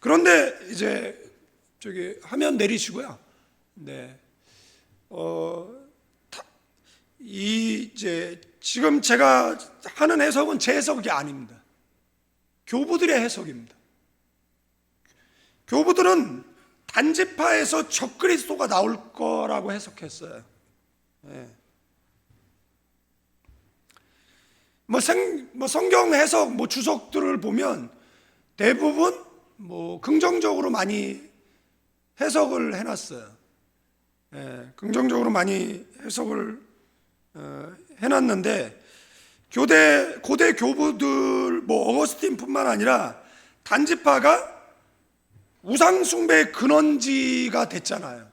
그런데 이제 저기 화면 내리시고요. 이제 지금 제가 하는 해석은 제 해석이 아닙니다. 교부들의 해석입니다. 교부들은 단지파에서 적그리스도가 나올 거라고 해석했어요. 성경 해석 주석들을 보면 대부분 긍정적으로 많이 해석을 해놨어요. 긍정적으로 많이 해석을 해놨는데 고대 교부들 어거스틴뿐만 아니라 단지파가 우상숭배의 근원지가 됐잖아요.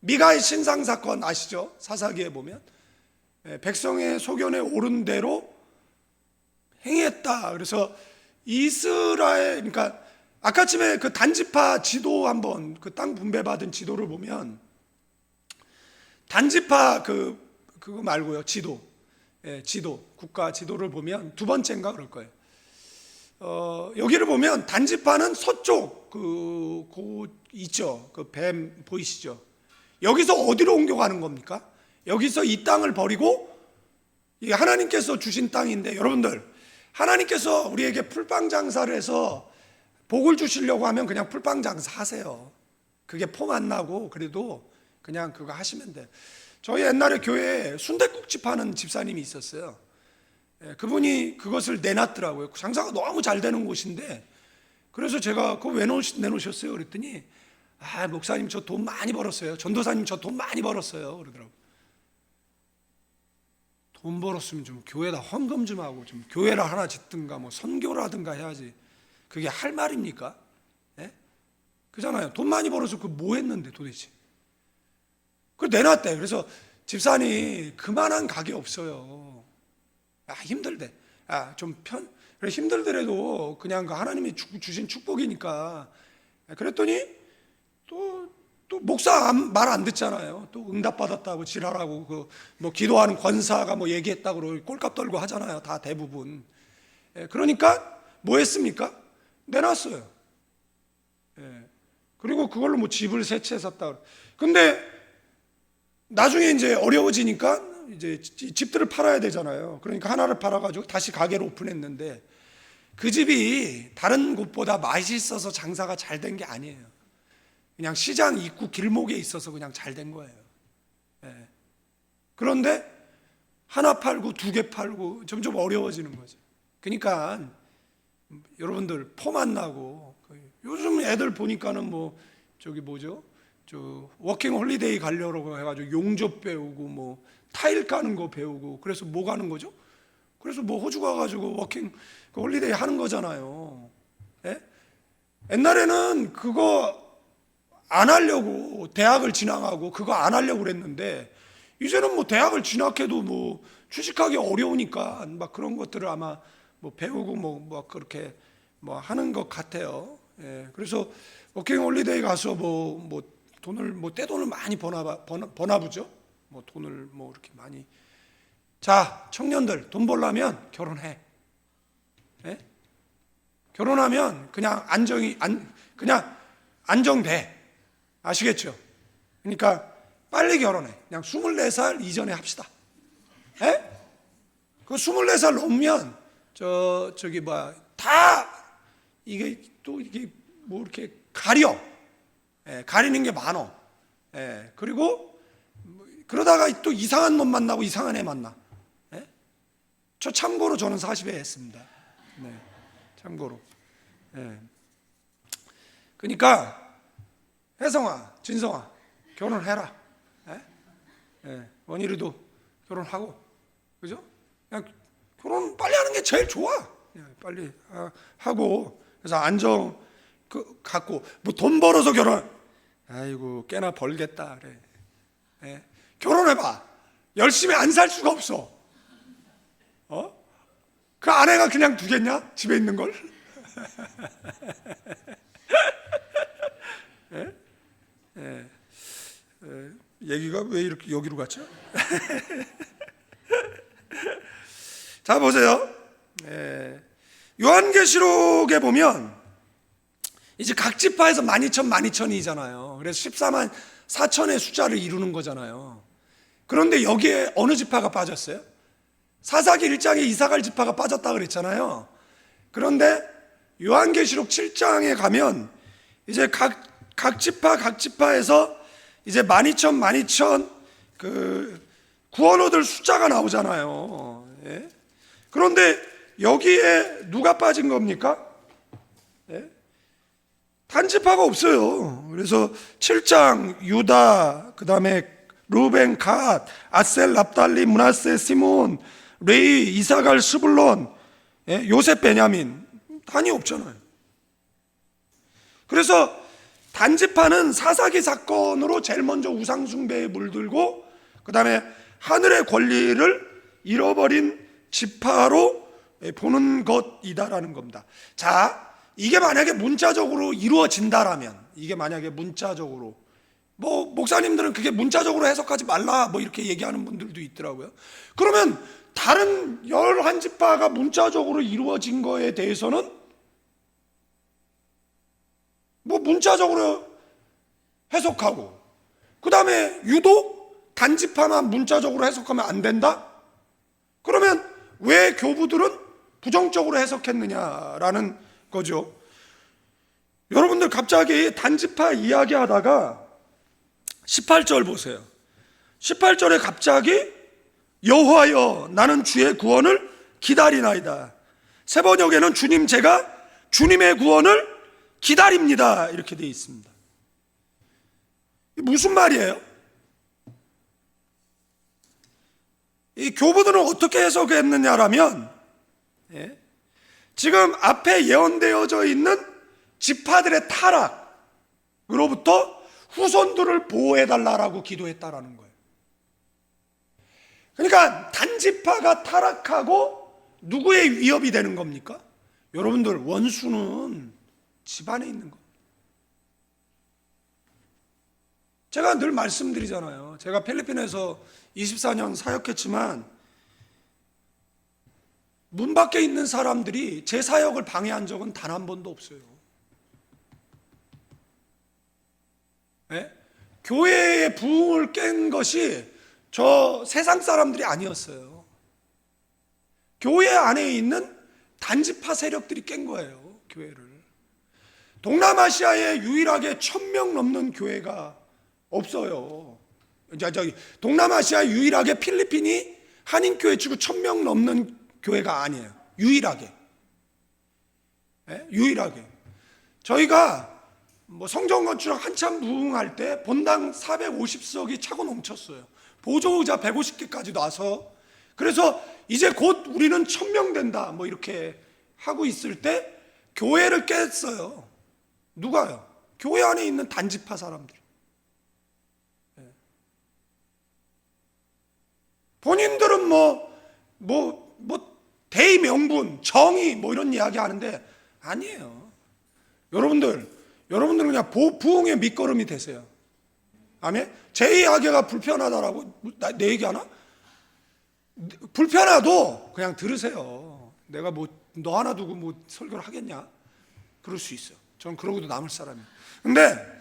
미가의 신상 사건 아시죠? 사사기에 보면 백성의 소견에 옳은 대로 행했다. 그래서 이스라엘, 그러니까 아까쯤에 그 단지파 지도 한번 그 땅 분배받은 지도를 보면 단지파 그거 말고요, 지도 국가 지도를 보면 두 번째인가 그럴 거예요. 여기를 보면 단지파는 서쪽 있죠. 그 뱀 보이시죠? 여기서 어디로 옮겨가는 겁니까? 여기서 이 땅을 버리고, 이게 하나님께서 주신 땅인데, 여러분들 하나님께서 우리에게 풀빵 장사를 해서 복을 주시려고 하면 그냥 풀빵 장사 하세요. 그게 폼 안 나고 그래도 그냥 그거 하시면 돼요. 저희 옛날에 교회에 순댓국집 하는 집사님이 있었어요. 그분이 그것을 내놨더라고요. 장사가 너무 잘 되는 곳인데, 그래서 제가 그거 왜 내놓으셨어요? 그랬더니 목사님 저 돈 많이 벌었어요. 전도사님 저 돈 많이 벌었어요. 그러더라고요. 돈 벌었으면 좀 교회에다 헌금 좀 하고 좀 교회를 하나 짓든가 선교라든가 해야지. 그게 할 말입니까? 그잖아요. 돈 많이 벌어서 뭐 했는데 도대체. 그걸 내놨대. 그래서 집사님 그만한 가게 없어요. 힘들대. 그래 힘들더라도 그냥 하나님이 주신 축복이니까. 그랬더니 또 목사 말 안 듣잖아요. 또 응답받았다고 지랄하고 기도하는 권사가 얘기했다고 꼴값 떨고 하잖아요. 다 대부분. 그러니까 뭐 했습니까? 내놨어요. 그리고 그걸로 집을 세 채 샀다. 근데 나중에 이제 어려워지니까 이제 집들을 팔아야 되잖아요. 그러니까 하나를 팔아가지고 다시 가게를 오픈했는데 그 집이 다른 곳보다 맛있어서 장사가 잘 된 게 아니에요. 그냥 시장 입구 길목에 있어서 그냥 잘 된 거예요. 예. 그런데 하나 팔고 두 개 팔고 점점 어려워지는 거죠. 그러니까 여러분들 폼 안 나고, 요즘 애들 보니까는 뭐 저기 뭐죠? 저 워킹 홀리데이 가려고 해가지고 용접 배우고 뭐 타일 까는 거 배우고, 그래서 뭐 가는 거죠? 그래서 뭐 호주 가가지고 워킹 홀리데이 하는 거잖아요. 예? 옛날에는 그거 안 하려고 대학을 진학하고 그거 안 하려고 그랬는데, 이제는 뭐 대학을 진학해도 뭐 취직하기 어려우니까 막 그런 것들을 아마 뭐 배우고 뭐 그렇게 뭐 하는 것 같아요. 예. 그래서 워킹 홀리데이 가서 뭐 돈을 뭐 떼돈을 많이 버나 보죠. 뭐 돈을 뭐 이렇게 많이. 자, 청년들 돈 벌려면 결혼해. 예? 결혼하면 그냥 그냥 안정돼. 아시겠죠? 그러니까 빨리 결혼해. 그냥 24살 이전에 합시다. 예? 그 24살 넘으면 저기 다 이게 또 이게 뭐 이렇게 가려. 예, 가리는 게 많어. 예, 그리고 그러다가 또 이상한 놈 만나고 이상한 애 만나. 예? 참고로 저는 40에 했습니다. 네, 참고로. 예. 그러니까 혜성아, 진성아, 결혼해라. 예? 예, 원일이도 결혼하고, 그죠? 그냥 결혼 빨리 하는 게 제일 좋아. 빨리 하고, 그래서 안정 갖고, 뭐 돈 벌어서 결혼. 아이고, 꽤나 벌겠다 그래. 예? 결혼해봐. 열심히 안 살 수가 없어. 그 아내가 그냥 두겠냐? 집에 있는 걸? 예? 예. 얘기가 왜 이렇게 여기로 갔죠? 자, 보세요. 요한계시록에 보면 이제 각 지파에서 12,000이잖아요. 그래서 14만 4천의 숫자를 이루는 거잖아요. 그런데 여기에 어느 지파가 빠졌어요? 사사기 1장에 이사갈 지파가 빠졌다 그랬잖아요. 그런데 요한계시록 7장에 가면 이제 각 지파에서 이제 12,000 그 구원 얻을 숫자가 나오잖아요. 예? 그런데 여기에 누가 빠진 겁니까? 예? 단지파가 없어요. 그래서 7장 유다, 그 다음에 루벤, 갓, 아셀, 납달리, 므낫세, 시몬, 레위, 이사갈, 스불론, 예? 요셉, 베냐민, 단이 없잖아요. 그래서 단지파는 사사기 사건으로 제일 먼저 우상숭배에 물들고, 그 다음에 하늘의 권리를 잃어버린 지파로 보는 것이다라는 겁니다. 자, 이게 만약에 문자적으로 이루어진다라면, 이게 만약에 문자적으로, 뭐 목사님들은 그게 문자적으로 해석하지 말라 뭐 이렇게 얘기하는 분들도 있더라고요. 그러면 다른 11지파가 문자적으로 이루어진 거에 대해서는 뭐 문자적으로 해석하고, 그 다음에 유독 단지파만 문자적으로 해석하면 안 된다? 그러면 왜 교부들은 부정적으로 해석했느냐라는 거죠. 여러분들 갑자기 단지파 이야기하다가 18절 보세요. 18절에 갑자기 여호와여 나는 주의 구원을 기다리나이다. 세 번역에는 주님 제가 주님의 구원을 기다립니다 이렇게 되어 있습니다. 무슨 말이에요? 이 교부들은 어떻게 해석했느냐라면, 예? 지금 앞에 예언되어져 있는 지파들의 타락으로부터 후손들을 보호해달라고 기도했다라는 거예요. 그러니까 단지파가 타락하고 누구의 위협이 되는 겁니까? 여러분들, 원수는 집안에 있는 겁니다. 제가 늘 말씀드리잖아요. 제가 필리핀에서 24년 사역했지만 문 밖에 있는 사람들이 제 사역을 방해한 적은 단 한 번도 없어요. 네? 교회의 부흥을 깬 것이 저 세상 사람들이 아니었어요. 교회 안에 있는 단지파 세력들이 깬 거예요, 교회를. 동남아시아에 유일하게 1,000명 넘는 교회가 없어요. 동남아시아 유일하게 필리핀이 한인교회 치고 1,000명 넘는 교회가 아니에요. 유일하게. 네? 유일하게. 저희가 뭐 성전 건축 한참 부흥할 때 본당 450석이 차고 넘쳤어요. 보조의자 150개까지 놔서. 그래서 이제 곧 우리는 1,000명 된다 뭐 이렇게 하고 있을 때 교회를 깼어요. 누가요? 교회 안에 있는 단지파 사람들. 본인들은 대의명분, 정의 뭐 이런 이야기 하는데 아니에요. 여러분들은 그냥 부흥의 밑거름이 되세요. 아멘? 제2하계가 불편하다라고 내 얘기하나? 불편해도 그냥 들으세요. 내가 너 하나 두고 설교를 하겠냐? 그럴 수 있어. 전 그러고도 남을 사람이에요. 근데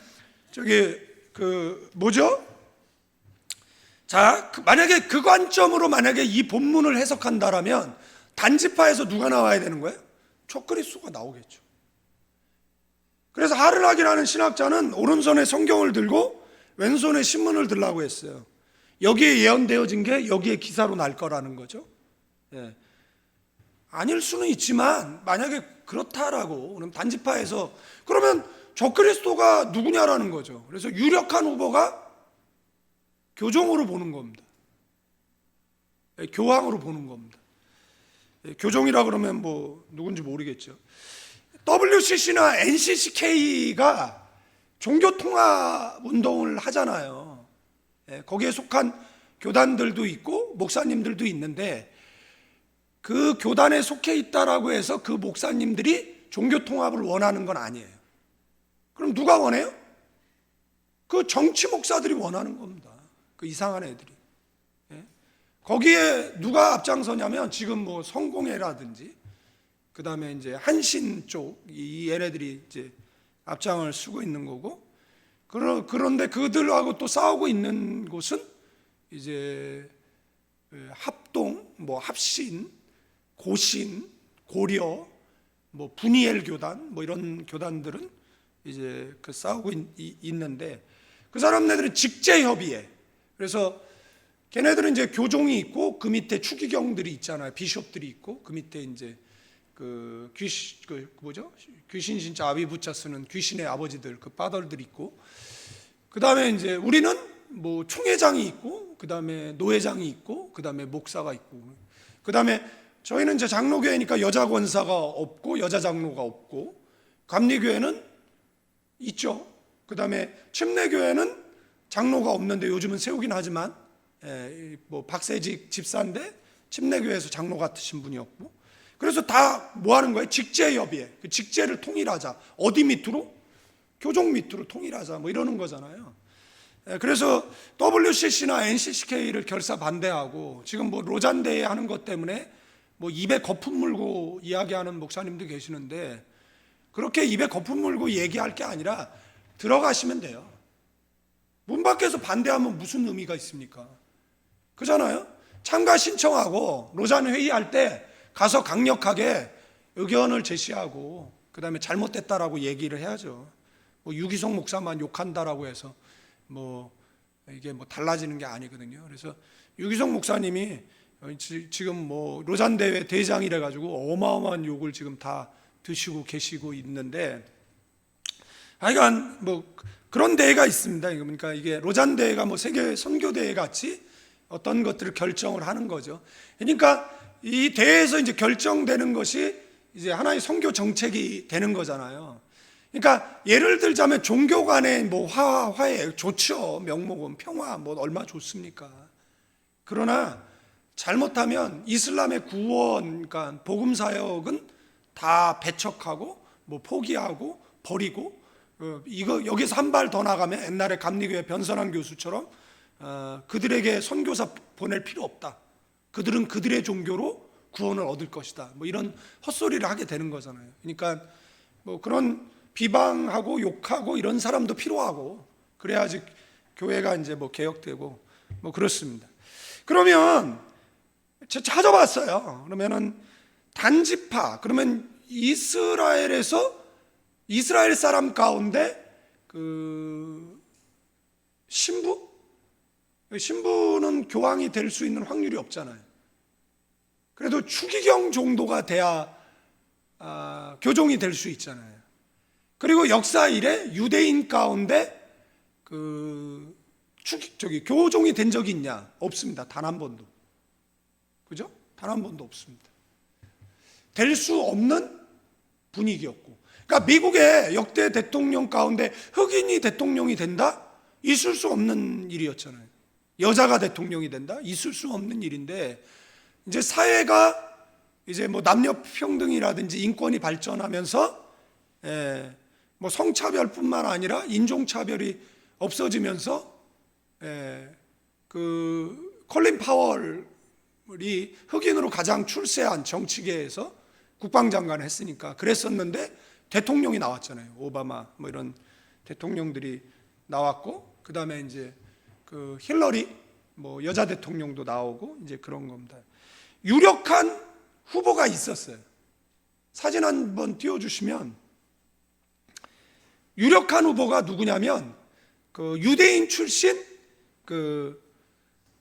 자, 만약에 그 관점으로 만약에 이 본문을 해석한다라면 단지파에서 누가 나와야 되는 거예요? 촉그리스도가 나오겠죠. 그래서 하르락이라는 신학자는 오른손에 성경을 들고 왼손에 신문을 들라고 했어요. 여기에 예언되어진 게 여기에 기사로 날 거라는 거죠. 예. 아닐 수는 있지만 만약에 그렇다라고 그럼 단지파에서 그러면 적그리스도가 누구냐라는 거죠. 그래서 유력한 후보가 교종으로 보는 겁니다. 예, 교황으로 보는 겁니다. 예, 교종이라 그러면 누군지 모르겠죠. WCC나 NCCK가 종교통합 운동을 하잖아요. 예, 거기에 속한 교단들도 있고 목사님들도 있는데 그 교단에 속해 있다라고 해서 그 목사님들이 종교통합을 원하는 건 아니에요. 그럼 누가 원해요? 그 정치 목사들이 원하는 겁니다. 그 이상한 애들이. 예? 거기에 누가 앞장서냐면 지금 성공회라든지 그 다음에 이제 한신 쪽 이 얘네들이 이제 앞장을 쓰고 있는 거고 그런데 그들하고 또 싸우고 있는 곳은 이제 합동, 합신, 고신, 고려, 분이엘 교단 이런 교단들은 이제 싸우고 있는데 그 사람네들은 직제협의회. 그래서 걔네들은 이제 교종이 있고 그 밑에 추기경들이 있잖아요. 비숍들이 있고 그 밑에 이제 귀신 진짜 아비 부자 쓰는 귀신의 아버지들 그 빠덜들이 있고 그 다음에 이제 우리는 총회장이 있고 그 다음에 노회장이 있고 그 다음에 목사가 있고 그 다음에 저희는 이제 장로교회니까 여자 권사가 없고 여자 장로가 없고 감리교회는 있죠. 그 다음에 침례교회는 장로가 없는데 요즘은 세우긴 하지만 박세직 집사인데 침례교회에서 장로 같으신 분이 없고 그래서 다 하는 거예요? 직제협의회. 그 직제를 통일하자. 어디 밑으로? 교종 밑으로 통일하자. 이러는 거잖아요. 그래서 WCC나 NCCK를 결사 반대하고 지금 로잔대회 하는 것 때문에 입에 거품 물고 이야기하는 목사님도 계시는데 그렇게 입에 거품 물고 얘기할 게 아니라 들어가시면 돼요. 문 밖에서 반대하면 무슨 의미가 있습니까? 그잖아요. 참가 신청하고 로잔 회의할 때 가서 강력하게 의견을 제시하고 그 다음에 잘못됐다라고 얘기를 해야죠. 유기성 목사만 욕한다라고 해서 이게 달라지는 게 아니거든요. 그래서 유기성 목사님이 지금 로잔 대회 대장이래 가지고 어마어마한 욕을 지금 다 드시고 계시고 있는데 하여간 그런 대회가 있습니다. 그러니까 이게 로잔 대회가 세계 선교 대회 같이 어떤 것들을 결정을 하는 거죠. 그러니까 이 대회에서 이제 결정되는 것이 이제 하나의 선교 정책이 되는 거잖아요. 그러니까 예를 들자면 종교 간의 화해 좋죠. 명목은 평화 얼마 좋습니까? 그러나 잘못하면 이슬람의 구원, 그러니까 복음 사역은 다 배척하고 포기하고 버리고 이거 여기서 한 발 더 나가면 옛날에 감리교회 변선한 교수처럼 그들에게 선교사 보낼 필요 없다. 그들은 그들의 종교로 구원을 얻을 것이다. 이런 헛소리를 하게 되는 거잖아요. 그러니까 그런 비방하고 욕하고 이런 사람도 필요하고 그래야지 교회가 이제 개혁되고 그렇습니다. 그러면 찾아봤어요. 그러면은 단지파 그러면 이스라엘에서 이스라엘 사람 가운데 신부는 교황이 될 수 있는 확률이 없잖아요. 그래도 추기경 정도가 돼야 교종이 될 수 있잖아요. 그리고 역사 이래 유대인 가운데 교종이 된 적이 있냐? 없습니다. 단 한 번도. 그죠? 단 한 번도 없습니다. 될 수 없는 분위기였고. 그러니까 미국의 역대 대통령 가운데 흑인이 대통령이 된다? 있을 수 없는 일이었잖아요. 여자가 대통령이 된다? 있을 수 없는 일인데, 이제 사회가 이제 뭐 남녀 평등이라든지 인권이 발전하면서 뭐 성차별뿐만 아니라 인종차별이 없어지면서 콜린 파월이 흑인으로 가장 출세한 정치계에서 국방장관을 했으니까 그랬었는데 대통령이 나왔잖아요. 오바마 뭐 이런 대통령들이 나왔고, 그 다음에 이제 힐러리 뭐 여자 대통령도 나오고 이제 그런 겁니다. 유력한 후보가 있었어요. 사진 한번 띄워주시면, 유력한 후보가 누구냐면 유대인 출신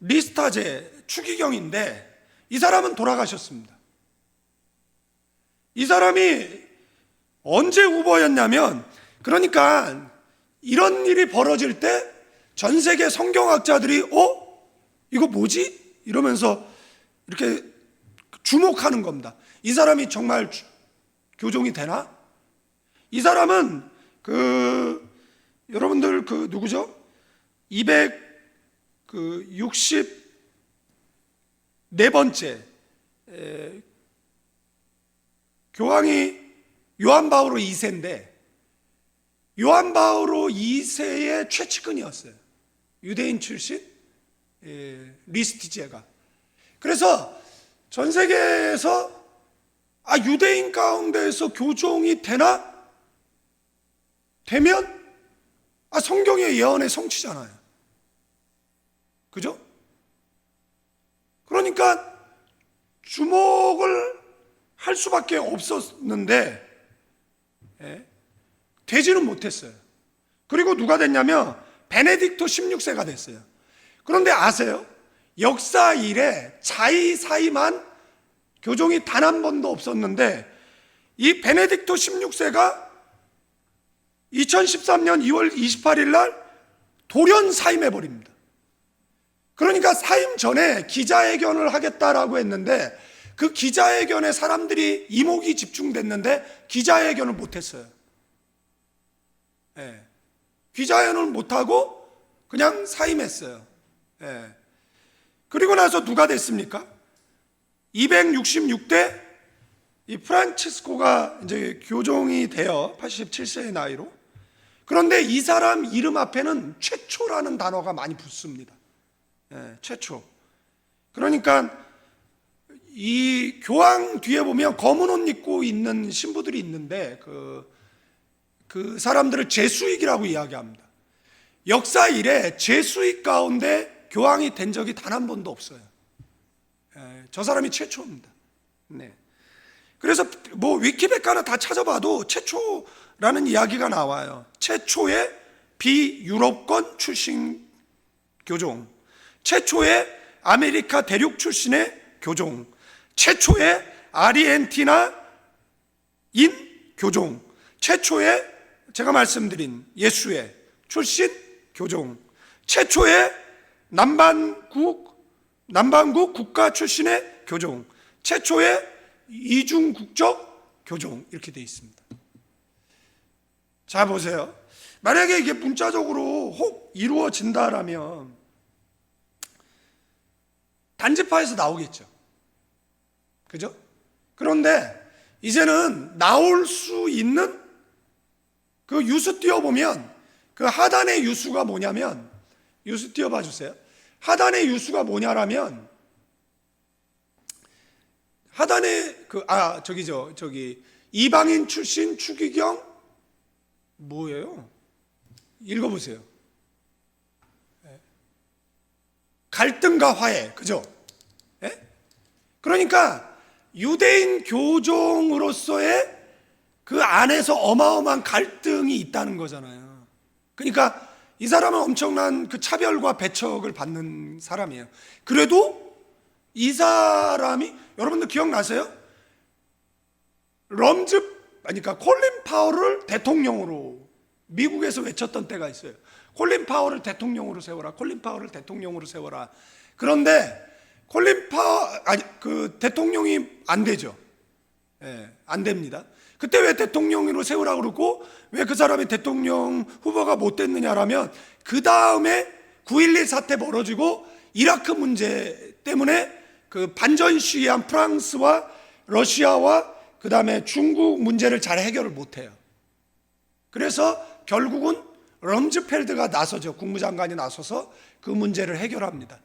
리스타제 추기경인데, 이 사람은 돌아가셨습니다. 이 사람이 언제 후보였냐면, 그러니까 이런 일이 벌어질 때 전 세계 성경학자들이 이거 뭐지? 이러면서 이렇게 주목하는 겁니다. 이 사람이 정말 교종이 되나? 이 사람은 여러분들 누구죠? 264번째 교황이 요한 바오로 2세인데, 요한 바오로 2세의 최측근이었어요. 유대인 출신 리스티제가. 그래서 전 세계에서 유대인 가운데에서 교종이 되나? 되면 성경의 예언의 성취잖아요. 그죠? 그러니까 주목을 할 수밖에 없었는데 되지는 못했어요. 그리고 누가 됐냐면 베네딕토 16세가 됐어요. 그런데 아세요? 역사 이래 자의사의만 교종이 단 한 번도 없었는데, 이 베네딕토 16세가 2013년 2월 28일 날 돌연 사임해 버립니다. 그러니까 사임 전에 기자회견을 하겠다라고 했는데, 그 기자회견에 사람들이 이목이 집중됐는데 기자회견을 못했어요. 기자회견을 못하고 그냥 사임했어요. 그리고 나서 누가 됐습니까? 266대 이 프란치스코가 이제 교종이 되어 87세의 나이로. 그런데 이 사람 이름 앞에는 최초라는 단어가 많이 붙습니다. 최초. 그러니까 이 교황 뒤에 보면 검은 옷 입고 있는 신부들이 있는데 그 사람들을 제수익이라고 이야기합니다. 역사 이래 제수익 가운데 교황이 된 적이 단 한 번도 없어요. 저 사람이 최초입니다. 네. 그래서 뭐 위키백과나 다 찾아봐도 최초라는 이야기가 나와요. 최초의 비유럽권 출신 교종, 최초의 아메리카 대륙 출신의 교종, 최초의 아르헨티나인 교종, 최초의 제가 말씀드린 예수의 출신 교종, 최초의 남반국 국가 출신의 교종, 최초의 이중 국적 교종, 이렇게 되어 있습니다. 자, 보세요. 만약에 이게 문자적으로 혹 이루어진다라면 단지파에서 나오겠죠. 그죠? 그런데 이제는 나올 수 있는 그 유수 띄워보면, 그 하단의 유수가 뭐냐면, 유수 띄워봐 주세요. 하단의 유수가 뭐냐라면, 하단에 이방인 출신 추기경 뭐예요? 읽어보세요. 갈등과 화해, 그죠? 그러니까 유대인 교종으로서의 그 안에서 어마어마한 갈등이 있다는 거잖아요. 그러니까 이 사람은 엄청난 그 차별과 배척을 받는 사람이에요. 그래도 이 사람이, 여러분들 기억나세요? 그러니까 콜린 파월을 대통령으로 미국에서 외쳤던 때가 있어요. 콜린 파월을 대통령으로 세워라. 콜린 파월을 대통령으로 세워라. 그런데 그 대통령이 안 되죠. 안 됩니다. 그때 왜 대통령으로 세우라고 그러고 왜 그 사람이 대통령 후보가 못 됐느냐라면, 그 다음에 9.11 사태 벌어지고 이라크 문제 때문에 그 반전 시위한 프랑스와 러시아와 그 다음에 중국 문제를 잘 해결을 못해요. 그래서 결국은 럼즈펠드가 나서죠. 국무장관이 나서서 그 문제를 해결합니다.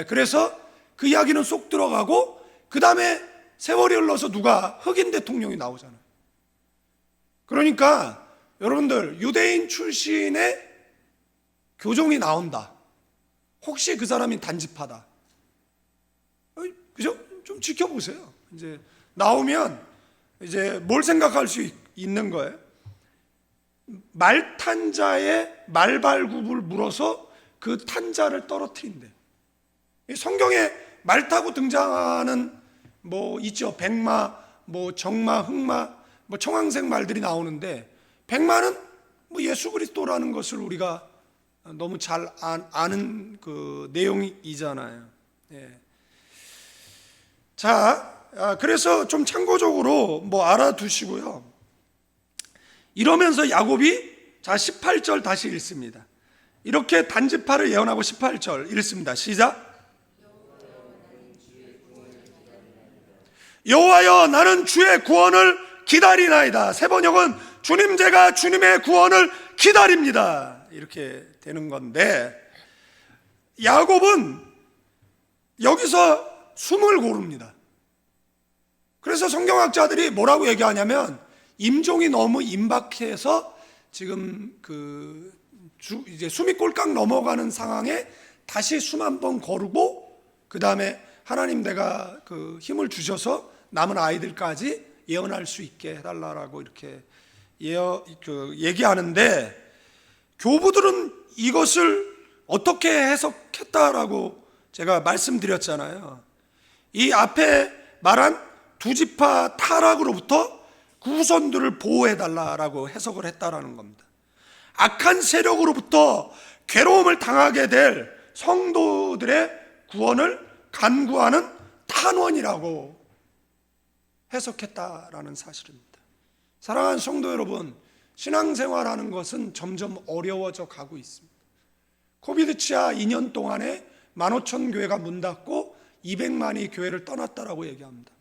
그래서 그 이야기는 쏙 들어가고, 그 다음에 세월이 흘러서 누가 흑인 대통령이 나오잖아요. 그러니까 여러분들, 유대인 출신의 교종이 나온다. 혹시 그 사람이 단지파다. 그죠? 좀 지켜보세요. 이제 나오면 이제 뭘 생각할 수 있는 거예요? 말탄자의 말발굽을 물어서 그 탄자를 떨어뜨린대. 성경에 말 타고 등장하는 뭐 있죠. 백마, 뭐 정마, 흑마, 뭐 청황색 말들이 나오는데, 백마는 뭐 예수 그리스도라는 것을 우리가 너무 잘 아는 그 내용이잖아요. 예. 자, 그래서 좀 참고적으로 뭐 알아두시고요. 이러면서 야곱이, 자 18절 다시 읽습니다. 이렇게 단지파를 예언하고 18절 읽습니다. 시작. 여호와여, 나는 주의 구원을 기다리나이다. 세 번역은 주님, 제가 주님의 구원을 기다립니다. 이렇게 되는 건데, 야곱은 여기서 숨을 고릅니다. 그래서 성경학자들이 뭐라고 얘기하냐면, 임종이 너무 임박해서 지금 이제 숨이 꼴깍 넘어가는 상황에 다시 숨 한 번 거르고, 그 다음에 하나님, 내가 그 힘을 주셔서 남은 아이들까지 예언할 수 있게 해달라고 이렇게 얘기하는데, 교부들은 이것을 어떻게 해석했다라고 제가 말씀드렸잖아요. 이 앞에 말한 두 지파 타락으로부터 그 후손들을 보호해달라고 해석을 했다라는 겁니다. 악한 세력으로부터 괴로움을 당하게 될 성도들의 구원을 간구하는 탄원이라고 해석했다라는 사실입니다. 사랑하는 성도 여러분, 신앙생활하는 것은 점점 어려워져 가고 있습니다. 코비드 치하 2년 동안에 15,000교회가 문 닫고 200만이 교회를 떠났다라고 얘기합니다.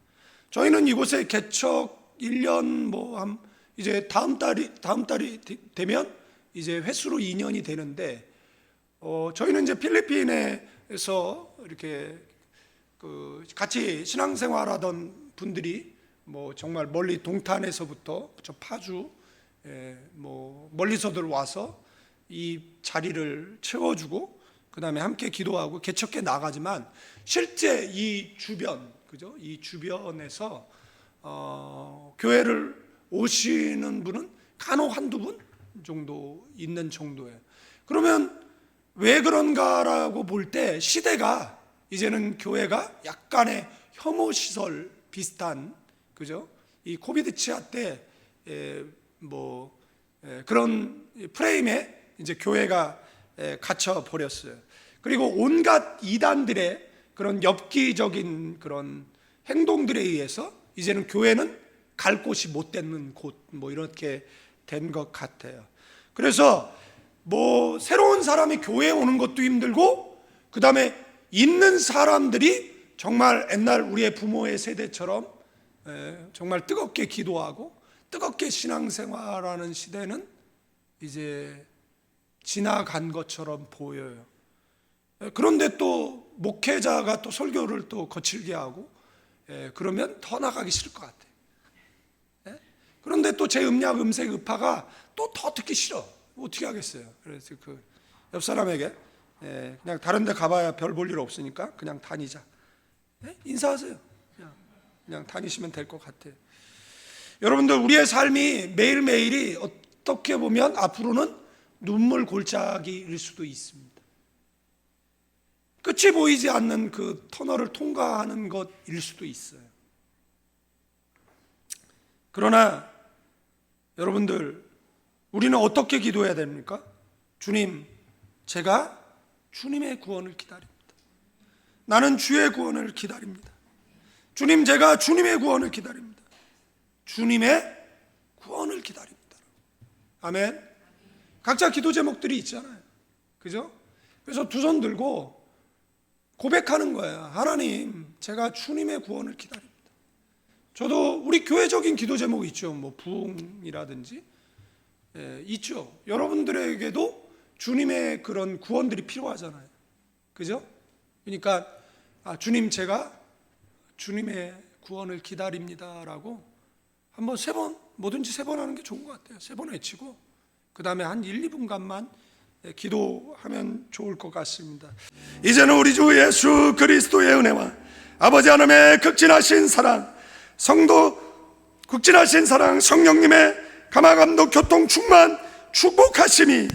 저희는 이곳에 개척 1년 이제 다음 달이 되면 이제 횟수로 2년이 되는데, 저희는 이제 필리핀에서 이렇게 같이 신앙생활하던 분들이 뭐 정말 멀리 동탄에서부터 저 파주, 뭐 멀리서들 와서 이 자리를 채워주고 그 다음에 함께 기도하고 개척해 나가지만, 실제 이 주변, 그죠? 이 주변에서 교회를 오시는 분은 간혹 한두 분 정도 있는 정도예요. 그러면 왜 그런가라고 볼 때, 시대가 이제는 교회가 약간의 혐오 시설 비슷한, 그죠? 이 코비드 치하 때 그런 프레임에 이제 교회가 갇혀 버렸어요. 그리고 온갖 이단들의 그런 엽기적인 그런 행동들에 의해서 이제는 교회는 갈 곳이 못 되는 곳, 뭐 이렇게 된 것 같아요. 그래서 뭐 새로운 사람이 교회에 오는 것도 힘들고, 그 다음에 있는 사람들이 정말 옛날 우리의 부모의 세대처럼 정말 뜨겁게 기도하고 뜨겁게 신앙생활하는 시대는 이제 지나간 것처럼 보여요. 그런데 또 목회자가 또 설교를 또 거칠게 하고 그러면 더 나가기 싫을 것 같아요. 그런데 또 제 음량, 음색, 음파가 또 더 듣기 싫어. 어떻게 하겠어요? 그래서 그 옆 사람에게 그냥 다른 데 가봐야 별 볼 일 없으니까 그냥 다니자. 인사하세요. 그냥 다니시면 될 것 같아요. 여러분들, 우리의 삶이 매일매일이 어떻게 보면 앞으로는 눈물 골짜기일 수도 있습니다. 끝이 보이지 않는 그 터널을 통과하는 것일 수도 있어요. 그러나 여러분들, 우리는 어떻게 기도해야 됩니까? 주님, 제가 주님의 구원을 기다립니다. 나는 주의 구원을 기다립니다. 주님, 제가 주님의 구원을 기다립니다. 주님의 구원을 기다립니다. 아멘. 각자 기도 제목들이 있잖아요. 그죠? 그래서 두 손 들고 고백하는 거예요. 하나님, 제가 주님의 구원을 기다립니다. 저도 우리 교회적인 기도 제목이 있죠. 뭐 부흥이라든지 있죠. 여러분들에게도 주님의 그런 구원들이 필요하잖아요. 그죠? 그러니까 주님, 제가 주님의 구원을 기다립니다라고 한번 3번, 뭐든지 3번 하는 게 좋은 것 같아요. 3번 외치고 그 다음에 한 1, 2분간만 기도하면 좋을 것 같습니다. 이제는 우리 주 예수 그리스도의 은혜와 아버지 하나님의 극진하신 사랑, 극진하신 사랑, 성령님의 감화감동 교통 충만 축복하심이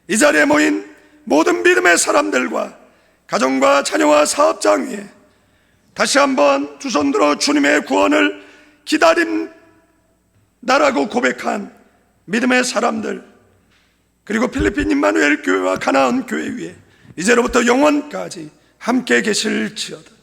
이 자리에 모인 모든 믿음의 사람들과 가정과 자녀와 사업장 위에 다시 한번 두 손 들어 주님의 구원을 기다린다라고 고백한 믿음의 사람들, 그리고 필리핀 임마누엘 교회와 가나안 교회 위에 이제로부터 영원까지 함께 계실지어다.